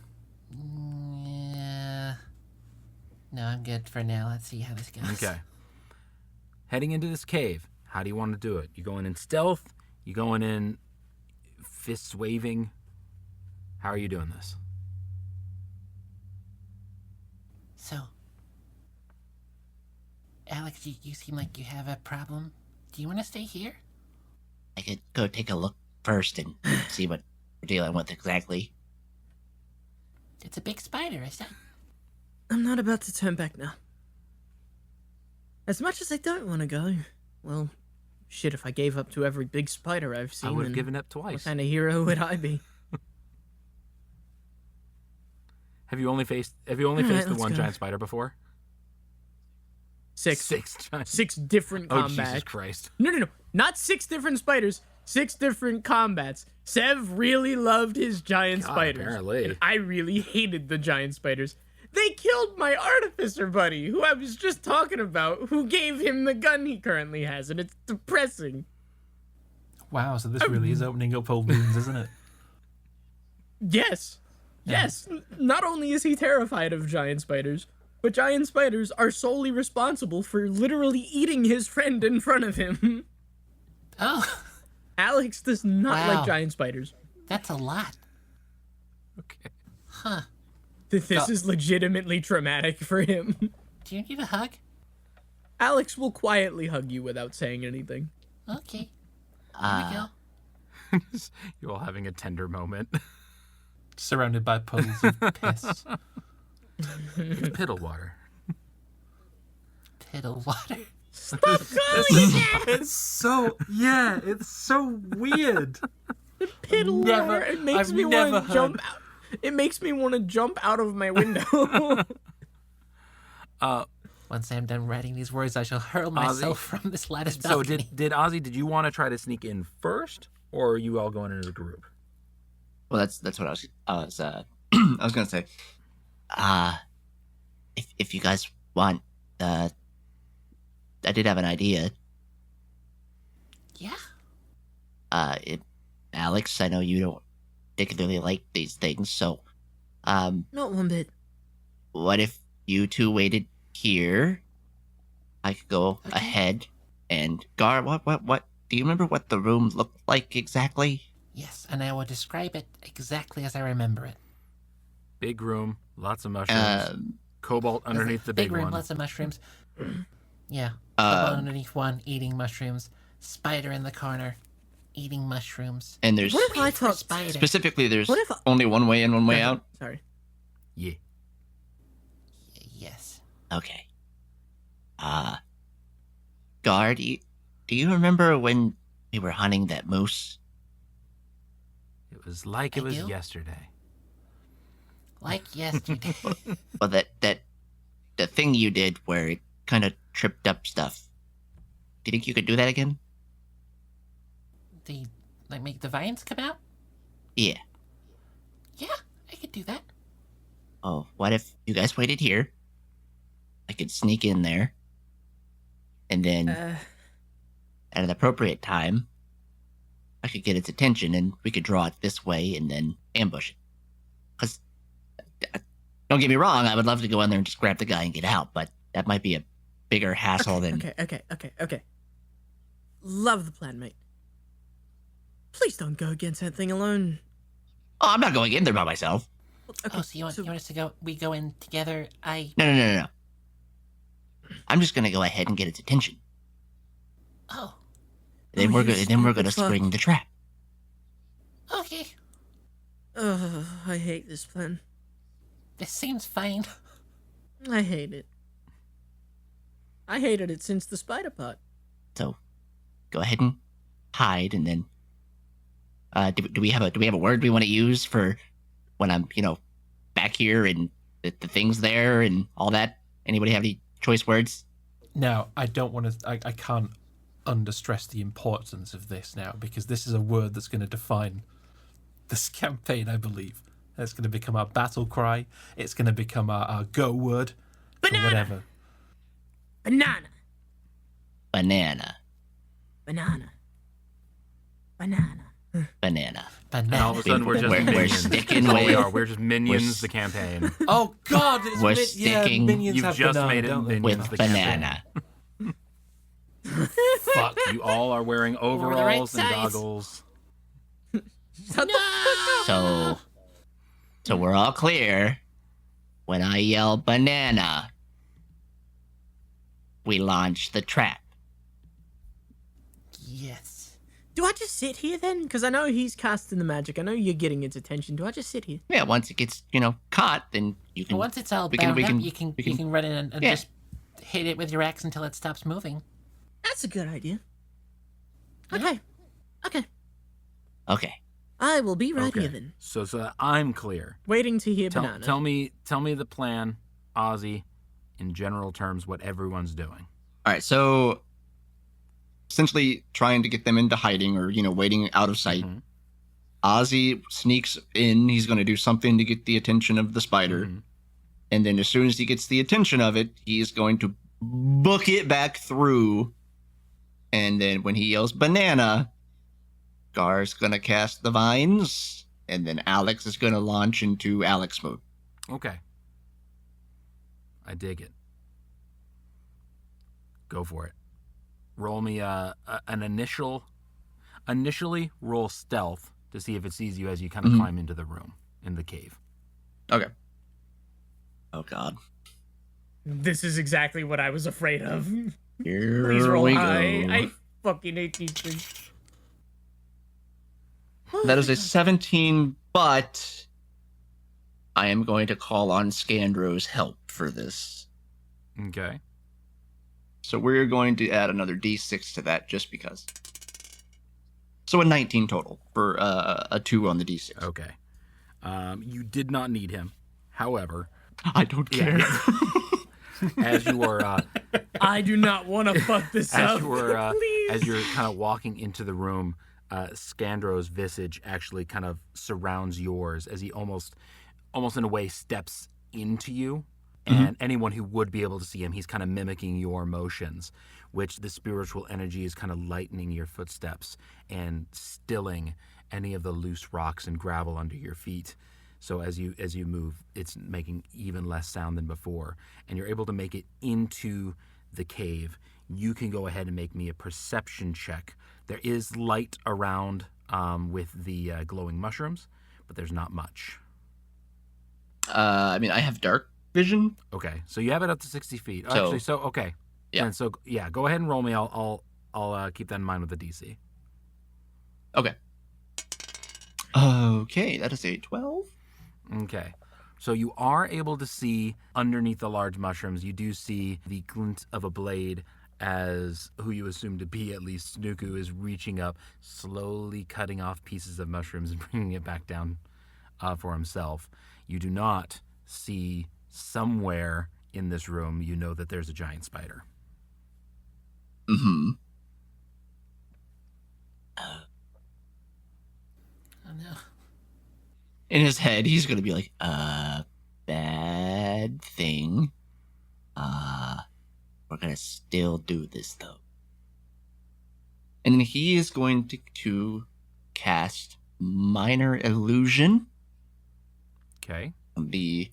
S5: No, I'm good for now. Let's see how this goes.
S1: Okay. Heading into this cave, how do you want to do it? You going in stealth? You going in fists waving? How are you doing this?
S5: So, Alex, you seem like you have a problem. Do you want to stay here?
S6: I could go take a look first and see what we're dealing with exactly.
S5: It's a big spider, I said.
S2: I'm not about to turn back now. As much as I don't want to go, well, shit, if I gave up to every big spider I've seen,
S1: I would have
S2: then
S1: given up
S2: what
S1: twice.
S2: kind of hero would I be?
S1: Have you only faced the
S2: let's
S1: one
S2: go.
S1: giant spider before?
S2: Six.
S1: Giant.
S2: 6 different
S1: Oh,
S2: combats.
S1: Jesus Christ.
S2: No. Not 6 different spiders. 6 different combats. Sev really loved his giant
S1: God,
S2: spiders.
S1: apparently.
S2: And I really hated the giant spiders. They killed my artificer buddy, who I was just talking about, who gave him the gun he currently has, and it's depressing.
S4: Wow, so this really is opening up old wounds, isn't it?
S2: Yes. Yes. Not only is he terrified of giant spiders, but giant spiders are solely responsible for literally eating his friend in front of him.
S5: Oh,
S2: Alex does not
S5: Wow.
S2: like giant spiders.
S5: that's a lot.
S1: Okay.
S5: Huh.
S2: This is legitimately traumatic for him.
S5: Do you need a hug?
S2: Alex will quietly hug you without saying anything.
S5: Okay. Here we go.
S1: You're all having a tender moment.
S4: Surrounded by puddles of piss.
S1: Piddle water.
S5: Piddle water.
S4: It's so it's so weird.
S2: Piddle
S4: Never-
S2: water. It makes
S4: I've
S2: me
S4: never
S2: want to jump out. It makes me want to jump out of my window.
S5: Once I'm done writing these words, I shall hurl myself from this lattice
S1: So
S5: balcony.
S1: did Ozzy, did you want to try to sneak in first, or are you all going in as a group?
S6: Well, that's what I was I was gonna say. If you guys want, I did have an idea.
S5: Yeah.
S6: Alex, I know you don't particularly like these things, so
S2: Not one bit.
S6: what if you two waited here? I could go
S5: Okay.
S6: ahead and guard. What? Do you remember what the room looked like exactly?
S5: Yes, and I will describe it exactly as I remember it.
S1: Big room, lots of mushrooms, cobalt underneath the big
S5: room,
S1: one.
S5: lots of mushrooms. Yeah.
S6: Um,
S5: Underneath one, eating mushrooms. Spider in the corner, eating mushrooms.
S6: And there's
S2: What if I talk
S5: Spider.
S6: specifically there's
S2: What if I-
S6: only one way in, one way out.
S2: Sorry.
S1: Yeah.
S5: Yes.
S6: Okay. Guard, do you remember when we were hunting that moose?
S1: It was like
S5: I
S1: it was
S5: do.
S1: yesterday.
S5: Like yesterday.
S6: Well, the thing you did where it kind of tripped up stuff. Do you think you could do that again?
S5: Make the vines come out?
S6: Yeah.
S5: Yeah, I could do that.
S6: Oh, what if you guys waited here? I could sneak in there, and then at an appropriate time, I could get its attention, and we could draw it this way, and then ambush it. Because, don't get me wrong, I would love to go in there and just grab the guy and get out, but that might be a bigger hassle than.
S2: Okay. Love the plan, mate. Please don't go against that thing alone.
S6: Oh, I'm not going in there by myself.
S2: Okay,
S5: Oh, so you want us to go? We go in together.
S6: No. I'm just gonna go ahead and get its attention.
S5: Oh,
S6: Then
S2: Oh,
S6: we're
S2: you
S6: gonna then we're
S2: stupid
S6: gonna
S2: fuck.
S6: spring the trap.
S5: okay.
S2: I hate this plan.
S5: This seems fine.
S2: I hate it. I hated it since the spider part.
S6: So, go ahead and hide, and then. Do we have a word we want to use for when I'm back here and the things there and all that? Anybody have any choice words?
S4: Now, I don't want to. I can't understress the importance of this now, because this is a word that's going to define this campaign, I believe. It's going to become our battle cry. It's going to become our go word. For
S2: Banana!
S4: whatever.
S2: Banana.
S6: Banana.
S2: Banana. Banana.
S6: Banana.
S1: And all of a sudden, we're just
S6: We're
S1: minions.
S6: sticking
S1: That's all we
S6: with-
S1: are. We're just minions.
S6: we're
S1: The campaign.
S4: Oh God! It's
S6: We're
S4: yeah,
S6: sticking-
S4: minions
S1: You've
S4: have
S1: just
S4: banana,
S1: made it
S4: don't they?
S1: minions.
S6: With
S1: the
S6: banana.
S1: Fuck! You all are wearing
S5: right
S1: overalls and
S5: size.
S1: goggles.
S6: So we're all clear. When I yell banana, we launch the trap.
S5: Yes.
S2: Do I just sit here then? Because I know he's casting the magic. I know you're getting its attention. Do I just sit here?
S6: Yeah, once it gets caught, then you can.
S5: Once it's all
S6: we can-
S5: bound
S6: we
S5: up,
S6: can-
S5: you can
S6: we
S5: you
S6: can-
S5: can run in and
S6: Yeah.
S5: just hit it with your axe until it stops moving.
S2: That's a good idea. Okay.
S6: Okay.
S2: I will be right
S1: Okay.
S2: here then.
S1: So that I'm clear.
S2: Waiting to hear
S1: Tell
S2: banana.
S1: me the plan, Ozzy, in general terms, what everyone's doing.
S3: All right, so essentially trying to get them into hiding or, waiting out of sight.
S1: Mhm.
S3: Ozzy sneaks in. He's going to do something to get the attention of the spider.
S1: Mhm.
S3: And then as soon as he gets the attention of it, he's going to book it back through. And then when he yells banana, Gar's going to cast the vines. And then Alex is going to launch into Alex mode.
S1: Okay. I dig it. Go for it. Roll me an initially roll stealth to see if it sees you as you kind of climb into the room, in the cave.
S3: Okay. Oh, God.
S2: This is exactly what I was afraid of.
S3: Here
S2: Please roll
S3: we
S2: high.
S3: go.
S2: I fucking hate these things.
S3: That is a 17, but I am going to call on Scandro's help for this.
S1: Okay.
S3: So we're going to add another d6 to that just because. So a 19 total for a 2 on the d6.
S1: Okay. You did not need him. However,
S3: I don't care.
S1: as you are
S2: I do not want to fuck this up. Please.
S1: as you're kind of walking into the room, Scandro's visage actually kind of surrounds yours as he almost in a way steps into you. And anyone who would be able to see him, he's kind of mimicking your motions, which the spiritual energy is kind of lightening your footsteps and stilling any of the loose rocks and gravel under your feet. So as you move, it's making even less sound than before, and you're able to make it into the cave. You can go ahead and make me a perception check. There is light around with the glowing mushrooms, but there's not much.
S3: I mean, I have dark vision.
S1: Okay, so you have it up to 60 feet.
S3: So-
S1: Okay.
S3: Yeah.
S1: And so go ahead and roll me. I'll keep that in mind with the DC.
S3: Okay. Okay, that is a 12.
S1: Okay. So you are able to see underneath the large mushrooms. You do see the glint of a blade as who you assume to be at least Snuku is reaching up, slowly cutting off pieces of mushrooms and bringing it back down for himself. You do not see somewhere in this room, you know that there's a giant spider.
S3: Mm-hmm.
S5: Oh no.
S3: In his head, he's going to be like, bad thing. We're going to still do this, though. And then he is going to cast Minor Illusion.
S1: Okay.
S3: The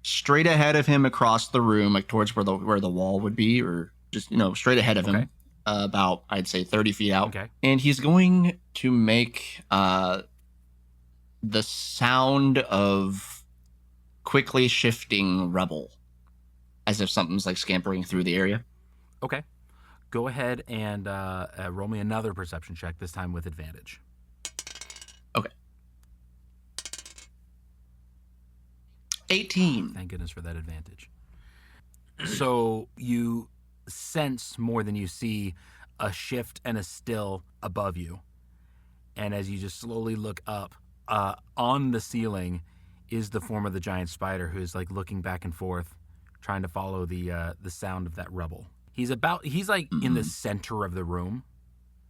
S3: straight ahead of him across the room, like towards where the wall would be, or just straight ahead of
S1: Okay.
S3: him, about I'd say 30 feet out.
S1: Okay.
S3: And he's going to make the sound of quickly shifting rubble, as if something's like scampering through the area.
S1: Okay. Go ahead and roll me another perception check, this time with advantage.
S3: Okay. 18.
S1: Thank goodness for that advantage. So you sense more than you see a shift and a still above you. And as you just slowly look up, on the ceiling is the form of the giant spider who's like looking back and forth, trying to follow the sound of that rubble. He's like in the center of the room,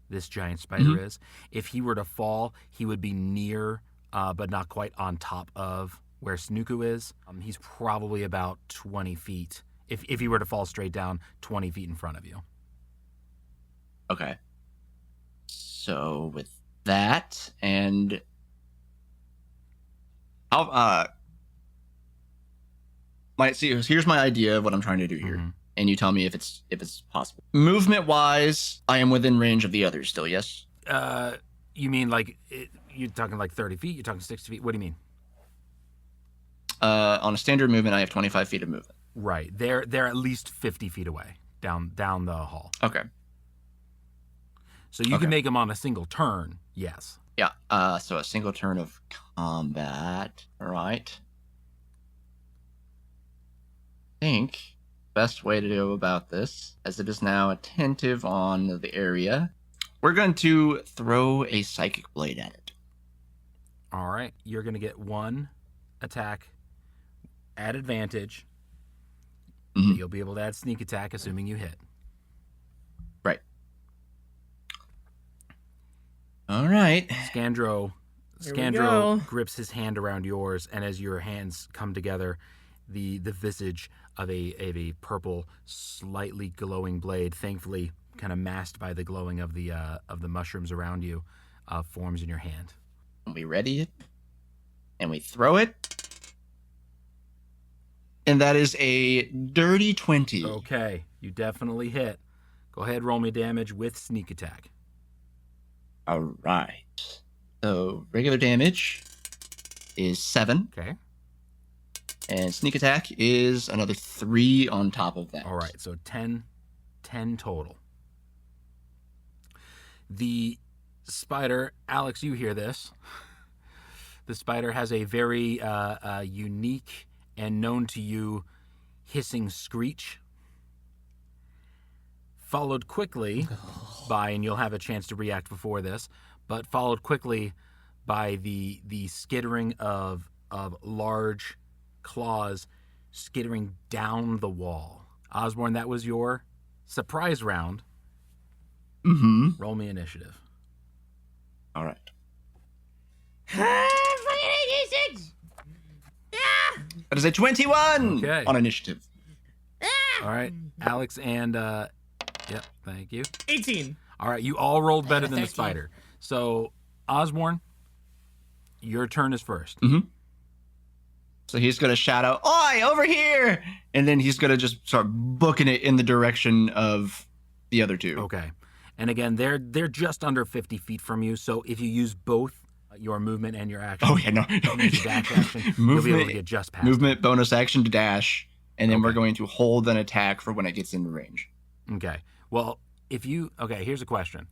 S1: this giant spider is. If he were to fall, he would be near, but not quite on top of where Snuku is. He's probably about 20 feet. If he were to fall straight down, 20 feet in front of you.
S3: Okay. So with that, and I'll here's my idea of what I'm trying to do here, and you tell me if it's possible. Movement wise, I am within range of the others still. Yes.
S1: You mean like you're talking like 30 feet? You're talking 60 feet? What do you mean?
S3: On a standard movement, I have 25 feet of movement.
S1: Right. They're at least 50 feet away down the hall.
S3: Okay.
S1: So you can make them on a single turn. Yes.
S3: Yeah. So a single turn of combat. All right. I think best way to go about this, as it is now attentive on the area, we're going to throw a psychic blade at it.
S1: All right. You're going to get one attack at advantage.
S3: Mhm.
S1: You'll be able to add sneak attack, assuming you hit.
S3: Right. All right.
S2: Here we go.
S1: Scandro grips his hand around yours, and as your hands come together, the visage of a purple, slightly glowing blade, thankfully kind of masked by the glowing of the mushrooms around you, forms in your hand.
S3: We ready it, and we throw it, and that is a dirty 20.
S1: Okay, you definitely hit. Go ahead, roll me damage with sneak attack.
S3: All right. So regular damage is 7,
S1: Okay.
S3: and sneak attack is another 3 on top of that.
S1: All right, so 10 total. The spider, Alex, you hear this. The spider has a very unique and known to you hissing screech, followed quickly by, and you'll have a chance to react before this, but followed quickly by the skittering of large claws skittering down the wall. Osborne, that was your surprise round.
S3: Mm-hmm.
S1: Roll me initiative.
S3: All right. That is a 21
S1: Okay.
S3: on initiative.
S1: All right, Alex and yep, thank you.
S2: 18.
S1: All right, you all rolled better than the
S5: 13.
S1: spider. So, Osborne, your turn is first.
S3: So he's going to shout out, "Oi, over here!" And then he's going to just start booking it in the direction of the other two.
S1: Okay. And again, they're just under 50 feet from you, so if you use both your movement and your action,
S3: Oh, yeah, no.
S1: use your dash action, you'll be able to get just past
S3: Movement, bonus action to dash, and then we're
S1: Okay.
S3: going to hold an attack for when it gets into range.
S1: them. Okay. Well, here's a question,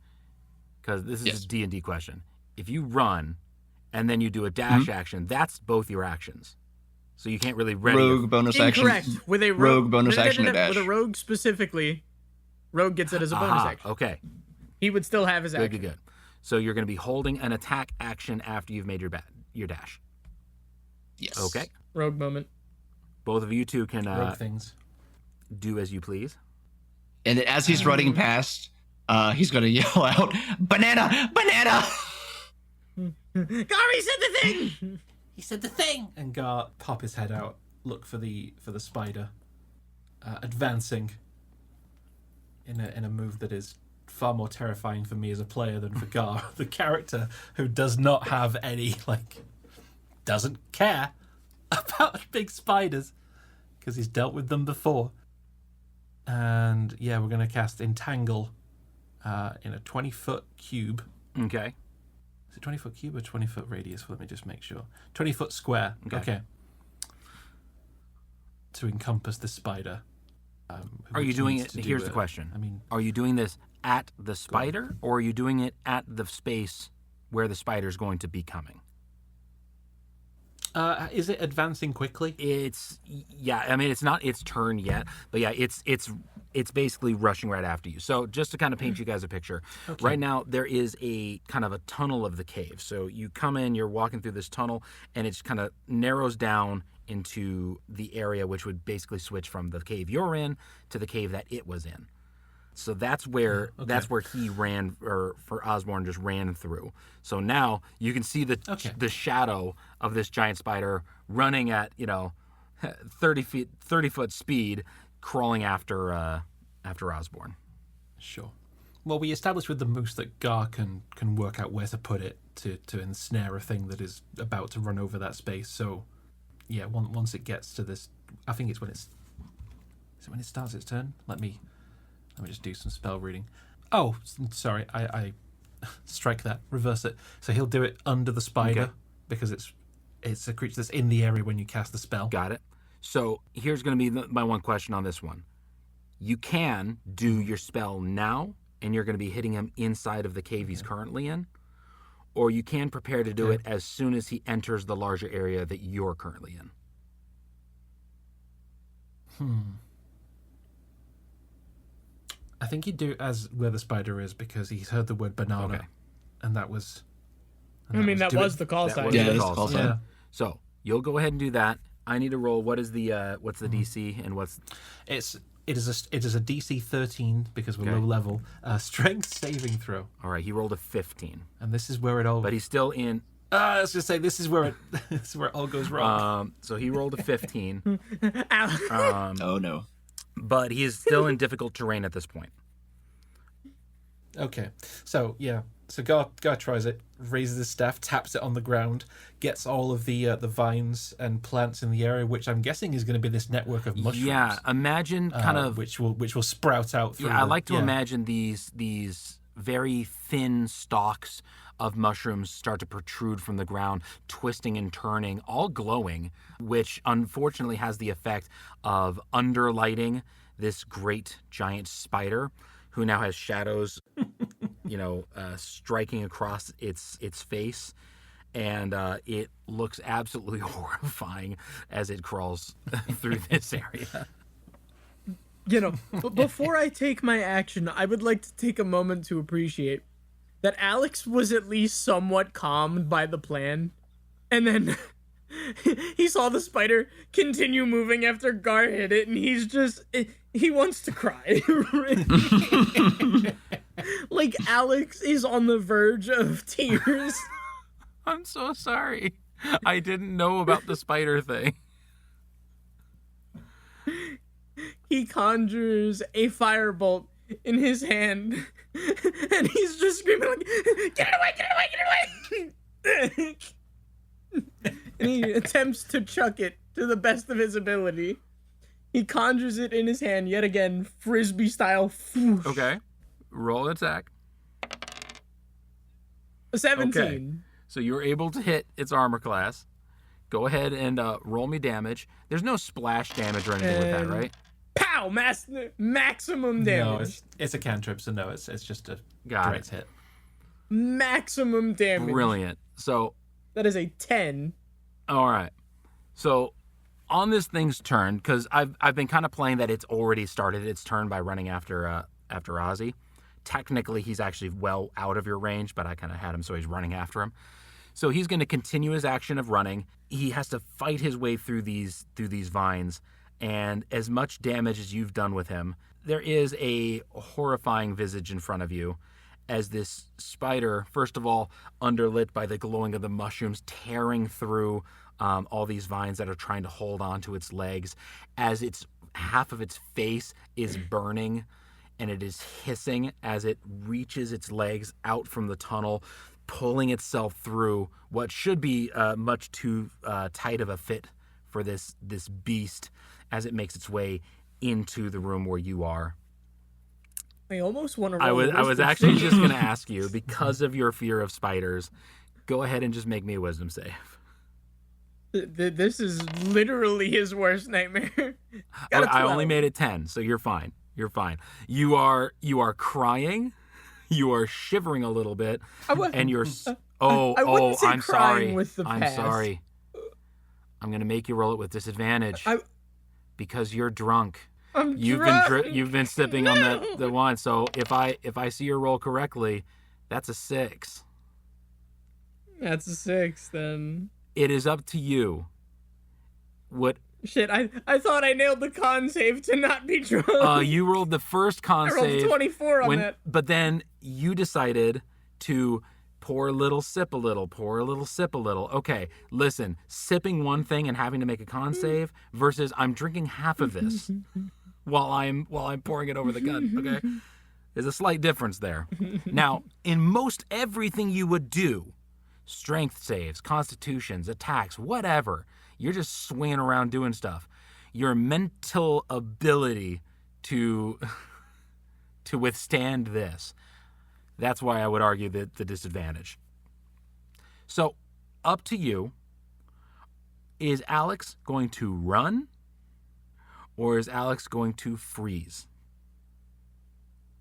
S1: because this is
S3: Yes.
S1: a D&D question. If you run and then you do a dash action, that's both your actions. So you can't really ready
S3: Rogue bonus
S2: Incorrect.
S3: action.
S2: With a
S3: Rogue bonus action to dash.
S2: With a rogue specifically, rogue gets it as a bonus
S1: Aha,
S2: action.
S1: okay.
S2: He would still have his
S1: Good,
S2: action.
S1: good. So you're going to be holding an attack action after you've made your dash.
S3: Yes.
S1: Okay.
S2: Rogue moment.
S1: Both of you two can
S4: Rogue things.
S1: do as you please.
S3: And then as he's running past, he's going to yell out, "Banana! Banana!"
S2: Gary said the thing!
S5: He said the thing.
S4: And Gar pop his head out, look for the spider, advancing in a move that is far more terrifying for me as a player than for Gar, the character who does not have any doesn't care about big spiders because he's dealt with them before. And yeah, we're gonna cast Entangle in a 20-foot cube.
S1: Okay.
S4: Is it 20-foot cube or 20-foot radius? Let me just make sure. 20-foot square.
S1: Okay.
S4: To encompass the spider.
S1: Are you
S4: which
S1: doing
S4: needs
S1: it?
S4: to
S1: Here's
S4: do
S1: the
S4: a-
S1: question.
S4: I mean,
S1: Are you doing this at the spider, or are you doing it at the space where the spider's going to be coming?
S4: is it advancing quickly?
S1: I mean, it's not its turn yet, but yeah, it's basically rushing right after you. So just to kind of paint you guys a picture, right now there is a kind of a tunnel of the cave. So you come in, you're walking through this tunnel, and it kind of narrows down into the area which would basically switch from the cave you're in to the cave that it was in. So that's where he ran, or for Osborne just ran through. So now you can see the shadow of this giant spider running at 30 foot speed, crawling after Osborne.
S4: Sure. Well, we established with the moose that Gar can work out where to put it to ensnare a thing that is about to run over that space. So, yeah, once it gets to this, I think it's when is it when it starts its turn? Let me just do some spell reading. Oh, sorry, I strike that, reverse it. So he'll do it under the spider
S1: Okay.
S4: because it's a creature that's in the area when you cast the spell.
S1: Got it. So here's going to be my one question on this one. You can do your spell now, and you're going to be hitting him inside of the cave he's currently in, or you can prepare to do it as soon as he enters the larger area that you're currently in.
S4: I think he'd do it as where the spider is because he's heard the word banana,
S1: Okay.
S4: and that was.
S2: I mean, that was the call
S1: That
S2: sign.
S1: was
S6: Yeah,
S1: the
S6: that's
S1: call
S6: the call
S1: sign.
S6: sign.
S4: Yeah.
S1: So you'll go ahead and do that. I need to roll. What is the what's the DC and what's
S4: It is a DC 13 because we're
S1: Okay.
S4: low level strength saving throw,
S1: all right? He rolled a 15,
S4: and this is where it all.
S1: but he's still in.
S4: I was just say this is where it this is where it all goes wrong.
S1: So he rolled a 15,
S6: Oh no.
S1: but he is still in difficult terrain at this point.
S4: Okay, so yeah, so Gar tries it, raises his staff, taps it on the ground, gets all of the vines and plants in the area, which I'm guessing is going to be this network of mushrooms.
S1: Yeah, imagine kind of.
S4: which will sprout out through.
S1: Yeah, I
S4: the-
S1: like to
S4: yeah.
S1: imagine these very thin stalks of mushrooms start to protrude from the ground, twisting and turning, all glowing, which unfortunately has the effect of underlighting this great giant spider, who now has shadows, striking across its face, and it looks absolutely horrifying as it crawls through this area.
S2: But before I take my action, I would like to take a moment to appreciate that Alex was at least somewhat calmed by the plan. And then he saw the spider continue moving after Gar hit it, and he wants to cry. Like, Alex is on the verge of tears.
S1: I'm so sorry. I didn't know about the spider thing.
S2: He conjures a firebolt in his hand, and he's just screaming like, "Get it away! Get it away! Get it away!" And he attempts to chuck it to the best of his ability. He conjures it in his hand yet again, frisbee style.
S1: Okay. Roll attack.
S2: 17.
S1: Okay. So you were able to hit its armor class. Go ahead and roll me damage. There's no splash damage or anything with that,
S2: And-
S1: right?
S2: Pow! Maximum damage.
S4: No, it's a cantrip, so no, it's just a
S1: Got
S4: direct
S1: it.
S4: hit.
S2: Maximum damage.
S1: Brilliant. So,
S2: That is a 10.
S1: all right. So, on this thing's turn, because I've been kind of playing that it's already started its turn by running after Ozzy. Technically, he's actually well out of your range, but I kind of had him so he's running after him. So he's going to continue his action of running. He has to fight his way through these vines, and as much damage as you've done with him, there is a horrifying visage in front of you as this spider, first of all, underlit by the glowing of the mushrooms, tearing through all these vines that are trying to hold on to its legs, as its half of its face is burning, and it is hissing as it reaches its legs out from the tunnel, pulling itself through what should be much too tight of a fit for this beast as it makes its way into the room where you are.
S2: I almost want to
S1: I
S2: roll.
S1: was actually just going to ask you, because of your fear of spiders, go ahead and just make me a wisdom save.
S2: This is literally his worst nightmare. Got a
S1: I only
S2: 12.
S1: made it 10, so you're fine. You're fine. You are crying. You are shivering a little bit, and you're
S2: I wouldn't say
S1: I'm
S2: crying
S1: sorry.
S2: with the
S1: I'm
S2: past.
S1: sorry. I'm gonna make you roll it with disadvantage because you're drunk.
S2: I'm
S1: You've
S2: drunk.
S1: you've been sipping on the wine. So if I see your roll correctly, that's a 6.
S2: That's a 6 then.
S1: It is up to you. What
S2: Shit, I thought I nailed the con save to not be drunk.
S1: you rolled the first con
S2: I rolled
S1: save
S2: 24 on that.
S1: but then you decided to pour a little, sip a little, pour a little, sip a little. Okay, listen, sipping one thing and having to make a con save versus I'm drinking half of this while I'm pouring it over the gun. Okay, there's a slight difference there. Now, in most everything you would do, strength saves, constitutions, attacks, whatever, you're just swinging around doing stuff. Your mental ability to withstand this, that's why I would argue that the disadvantage. So, up to you. Is Alex going to run, or is Alex going to freeze?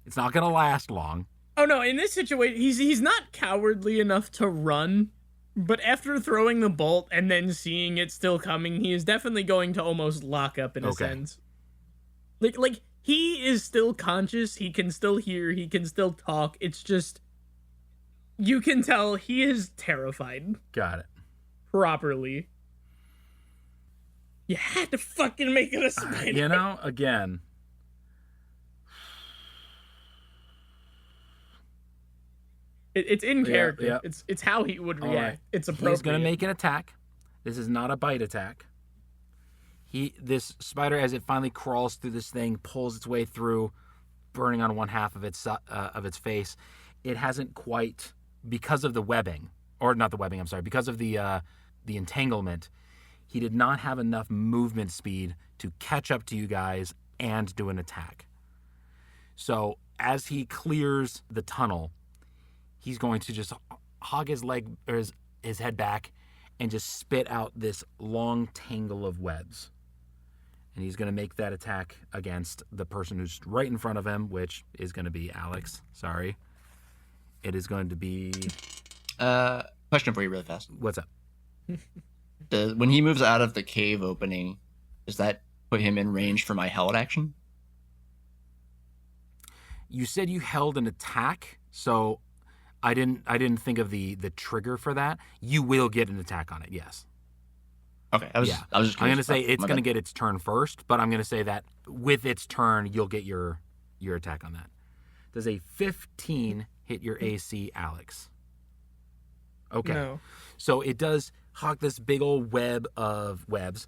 S1: It's not going to last long.
S2: Oh no, in this situation, he's not cowardly enough to run, but after throwing the bolt and then seeing it still coming, he is definitely going to almost lock up in a
S1: Okay.
S2: sense. Like he is still conscious. He can still hear. He can still talk. It's just, you can tell he is terrified.
S1: Got it.
S2: Properly. You had to fucking make it a spider.
S1: You know, again.
S2: It's in character.
S1: Yeah.
S2: It's how he would react.
S1: Right.
S2: It's appropriate.
S1: He's going to make an attack. This is not a bite attack. This spider, as it finally crawls through this thing, pulls its way through, burning on one half of its face. It hasn't quite, because of the webbing, or not the webbing, I'm sorry, because of the entanglement, he did not have enough movement speed to catch up to you guys and do an attack. So as he clears the tunnel, he's going to just hog his leg or his head back and just spit out this long tangle of webs. And he's going to make that attack against the person who's right in front of him, which is going to be Alex. Sorry. It is going to be...
S6: Question for you really fast.
S1: What's up?
S6: When he moves out of the cave opening, does that put him in range for my held action?
S1: You said you held an attack, so I didn't think of the trigger for that. You will get an attack on it, yes.
S6: Okay, I was just curious.
S1: I'm going to say it's going to get its turn first, but I'm going to say that with its turn, you'll get your attack on that. Does a 15 hit your AC, Alex? Okay.
S2: No.
S1: So it does hawk this big old web of webs.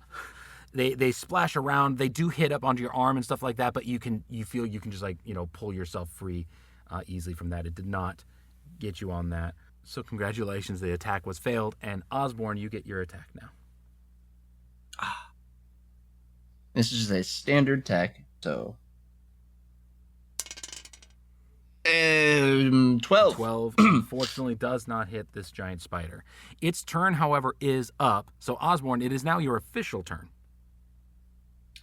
S1: They splash around. They do hit up onto your arm and stuff like that, but you feel you can just pull yourself free easily from that. It did not get you on that. So congratulations, the attack was failed, and Osborne, you get your attack now.
S6: This is a standard attack, so 12.
S1: 12 unfortunately does not hit this giant spider. Its turn, however, is up. So Osborne, it is now your official turn.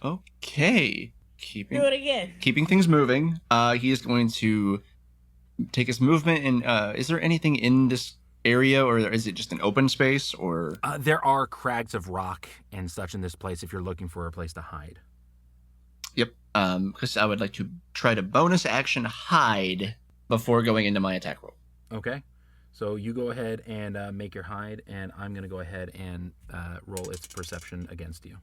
S6: Okay.
S2: Do it again.
S6: Keeping things moving. He is going to take his movement and is there anything in this area, or is it just an open space, or
S1: There are crags of rock and such in this place if you're looking for a place to hide.
S6: Yep. Because I would like to try to bonus action hide before going into my attack roll.
S1: Okay. So you go ahead and make your hide, and I'm going to go ahead and roll its perception against you.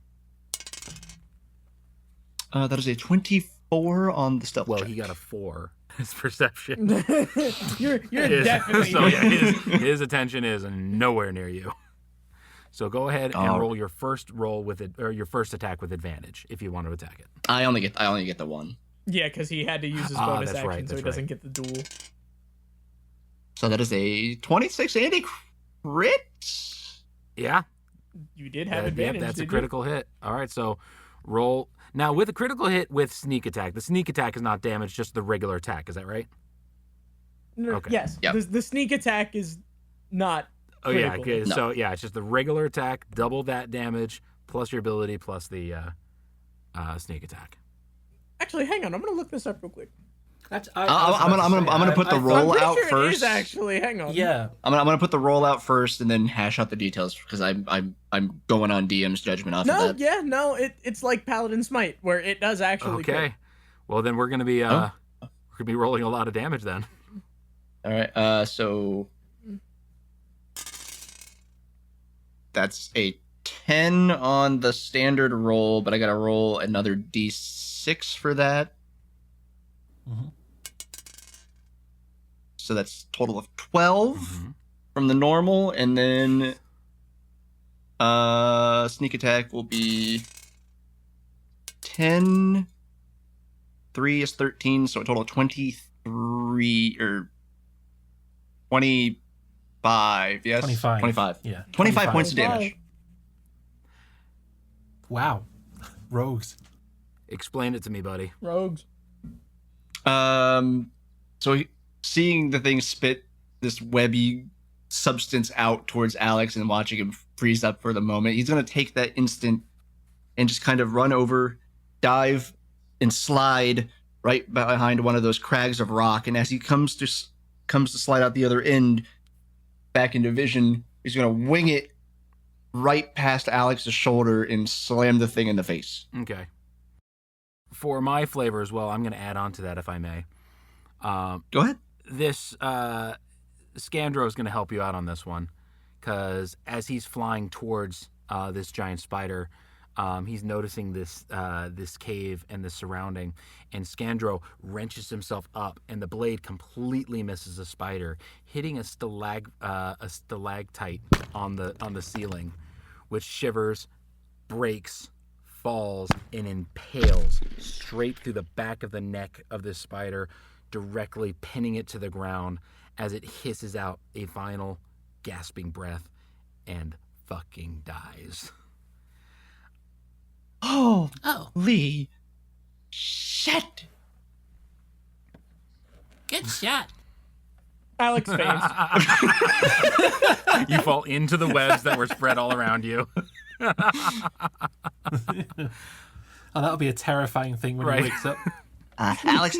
S6: That is a 24 on the stealth
S1: Well,
S6: check.
S1: he got a 4. His perception.
S2: you're definitely.
S1: So yeah, his attention is nowhere near you. So go ahead and roll your first roll with it, or your first attack with advantage if you want to attack it.
S6: I only get the one.
S2: Yeah, because he had to use his bonus
S1: that's
S2: action,
S1: right,
S2: so he
S1: that's
S2: doesn't get the duel.
S6: So that is a 26 and a crit.
S1: Yeah.
S2: You did have advantage.
S1: That's a
S2: didn't
S1: critical hit. All right, so roll. Now, with a critical hit with sneak attack, the sneak attack is not damage, just the regular attack. Is that right?
S2: you? No,
S1: Okay.
S2: Yes.
S6: Yep.
S2: The sneak attack is not.
S1: Oh, yeah.
S2: critical.
S1: Okay.
S6: No.
S1: So, yeah, it's just the regular attack, double that damage, plus your ability, plus the sneak attack.
S2: Actually, hang on. I'm gonna look this up real quick.
S6: I'm gonna put the roll
S2: I'm
S6: out
S2: pretty sure it
S6: first.
S2: is actually. Hang on.
S4: Yeah.
S6: I'm gonna put the roll out first and then hash out the details because I'm going on DM's judgment off of
S2: No.
S6: that.
S2: Yeah. No. It's like Paladin Smite, where it does actually.
S1: Okay.
S2: crit.
S1: Well, then we're gonna be rolling a lot of damage then.
S6: All right. So that's a 10 on the standard roll, but I gotta roll another D6 for that.
S4: Mhm.
S6: So that's a total of 12
S1: Mhm.
S6: from the normal, and then sneak attack will be 10. 3 is 13, so a total of 23 or 25. Yes,
S4: 25.
S6: 25.
S4: Yeah.
S6: 25 points of damage.
S4: Wow. Rogues.
S1: Explain it to me, buddy.
S2: Rogues.
S6: So seeing the thing spit this webby substance out towards Alex and watching him freeze up for the moment, he's going to take that instant and just kind of run over, dive, and slide right behind one of those crags of rock. And as he comes to slide out the other end back into vision, he's going to wing it right past Alex's shoulder and slam the thing in the face.
S1: Okay. for my flavor as well, I'm going to add on to that if I may.
S3: Go ahead.
S1: This Scandro is going to help you out on this one, because as he's flying towards this giant spider, he's noticing this cave and the surrounding, and Scandro wrenches himself up, and the blade completely misses a spider, hitting a stalactite on the ceiling, which shivers, breaks, falls, and impales straight through the back of the neck of this spider, directly pinning it to the ground as it hisses out a final gasping breath and fucking dies.
S6: Oh,
S5: Oh,
S6: Lee. Shit.
S5: good shot.
S2: Alex faints.
S1: You fall into the webs that were spread all around you.
S4: Oh, that'll be a terrifying thing when
S1: Right.
S4: he wakes up.
S6: Alex.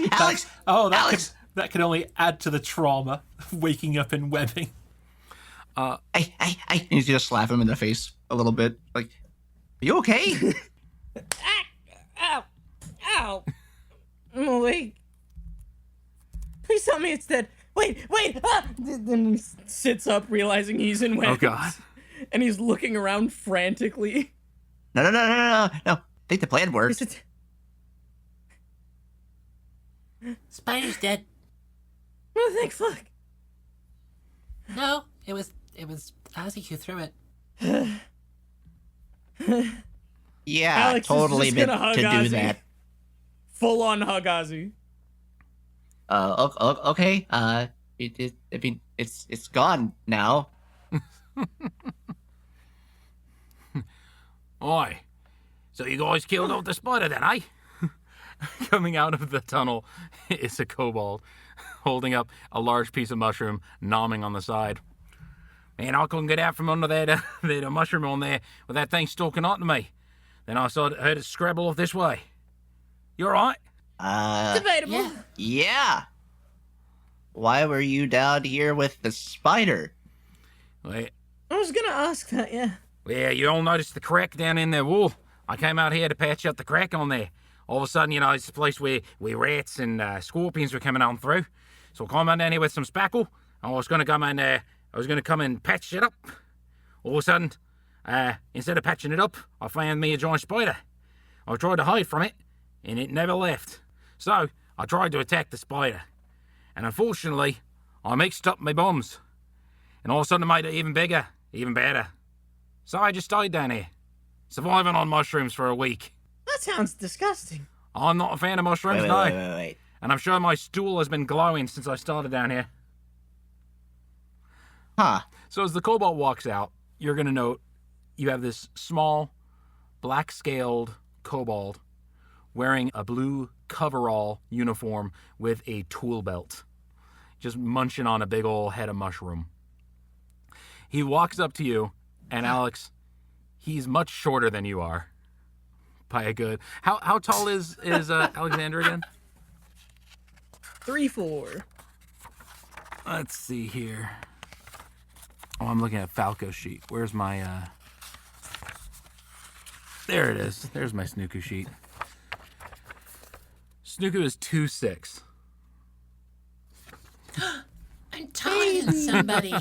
S4: Oh,
S6: Alex.
S4: that can only add to the trauma, waking up in webbing.
S6: Hey. And he's gonna slap him in the face a little bit. Like, are you okay?
S2: Ow! Ow! Oh, wait. Please tell me it's dead. Wait! Ah! Then he sits up, realizing he's in webs.
S1: Oh, God.
S2: And he's looking around frantically.
S6: No. I think the plan worked.
S2: Is it...
S5: Spider's dead.
S2: Oh, thank fuck.
S5: No, it was Ozzy who threw it.
S6: Yeah,
S2: Alex is
S6: totally
S2: just
S6: meant
S2: gonna hug
S6: to do
S2: Ozzy.
S6: that.
S2: Full on hug Ozzy.
S6: Okay. It's gone now.
S1: Oi. So you guys killed off the spider then, eh? Coming out of the tunnel is a kobold, holding up a large piece of mushroom, nomming on the side. Man, I couldn't get out from under that mushroom on there with that thing stalking onto me. Then I heard it scrabble off this way. You alright?
S2: Debatable.
S6: Yeah. Why were you down here with the spider?
S1: Wait.
S2: I was gonna ask that, yeah.
S1: Yeah, you all noticed the crack down in the wall. I came out here to patch up the crack on there. All of a sudden, it's the place where rats and scorpions were coming on through. So I came out down here with some spackle. I was going to come and patch it up. All of a sudden, instead of patching it up, I found me a giant spider. I tried to hide from it, and it never left. So I tried to attack the spider. And unfortunately, I mixed up my bombs. And all of a sudden, it made it even bigger, even better. So I just stayed down here, surviving on mushrooms for a week.
S2: That sounds disgusting.
S1: I'm not a fan of mushrooms,
S6: Wait.
S1: And I'm sure my stool has been glowing since I started down here.
S6: Huh.
S1: So as the kobold walks out, you're going to note you have this small, black-scaled kobold wearing a blue coverall uniform with a tool belt, just munching on a big old head of mushroom. He walks up to you, and Alex, he's much shorter than you are. By a good... How tall is Alexander again?
S2: 3'4".
S1: Let's see here. Oh, I'm looking at Falco's sheet. Where's my... There it is. There's my Snooku sheet. Snooku is 2'6".
S5: I'm taller than somebody.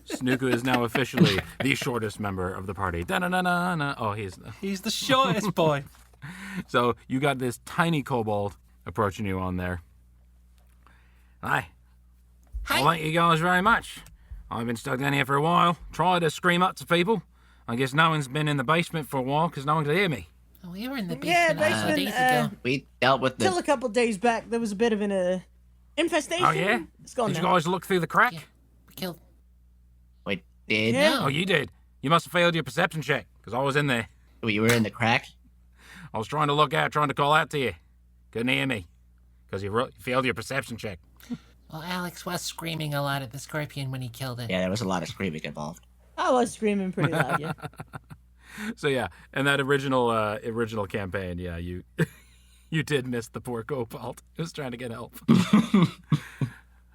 S1: Snooku is now officially the shortest member of the party. Da-na-na-na-na. Oh,
S4: He's the shortest boy.
S1: So you got this tiny kobold approaching you on there. Hi.
S5: Hi.
S1: Well, thank you guys very much. I've been stuck down here for a while. Tried to scream up to people. I guess no one's been in the basement for a while because no one could hear me.
S5: Oh, we were in the
S2: Yeah,
S5: basement a couple
S2: basement,
S5: days ago.
S6: We dealt with
S2: Till
S6: the...
S2: a couple days back, there was a bit of an infestation.
S1: Oh, yeah?
S2: It's gone
S1: Did you
S2: now.
S1: guys look through the crack?
S5: Yeah. We killed.
S6: Wait, did...
S2: Yeah.
S1: Oh, you did. You must have failed your perception check because I was in there.
S6: You were in the crack?
S1: I was trying to look out, trying to call out to you. Couldn't hear me because you failed your perception check.
S5: Well, Alex was screaming a lot at the scorpion when he killed it.
S6: Yeah, there was a lot of screaming involved.
S2: I was screaming pretty loud, yeah.
S1: So yeah, in that original campaign, yeah, you you did miss the poor kobold. He was trying to get help.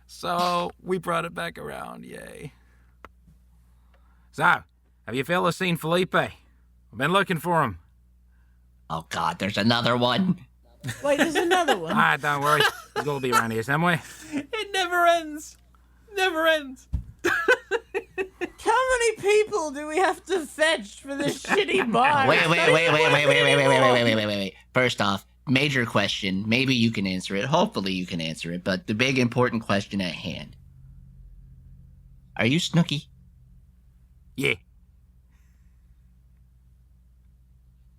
S1: So we brought it back around, yay. So, have you fellas seen Felipe? I've been looking for him.
S6: Oh God, there's another one.
S2: Wait, there's another one.
S1: Don't worry. It's gonna be around here somewhere.
S4: It never ends. Never ends.
S2: How many people do we have to fetch for this shitty bar?
S6: Wait. First off, major question. Maybe you can answer it. Hopefully you can answer it. But the big important question at hand. Are you Snooky?
S1: Yeah.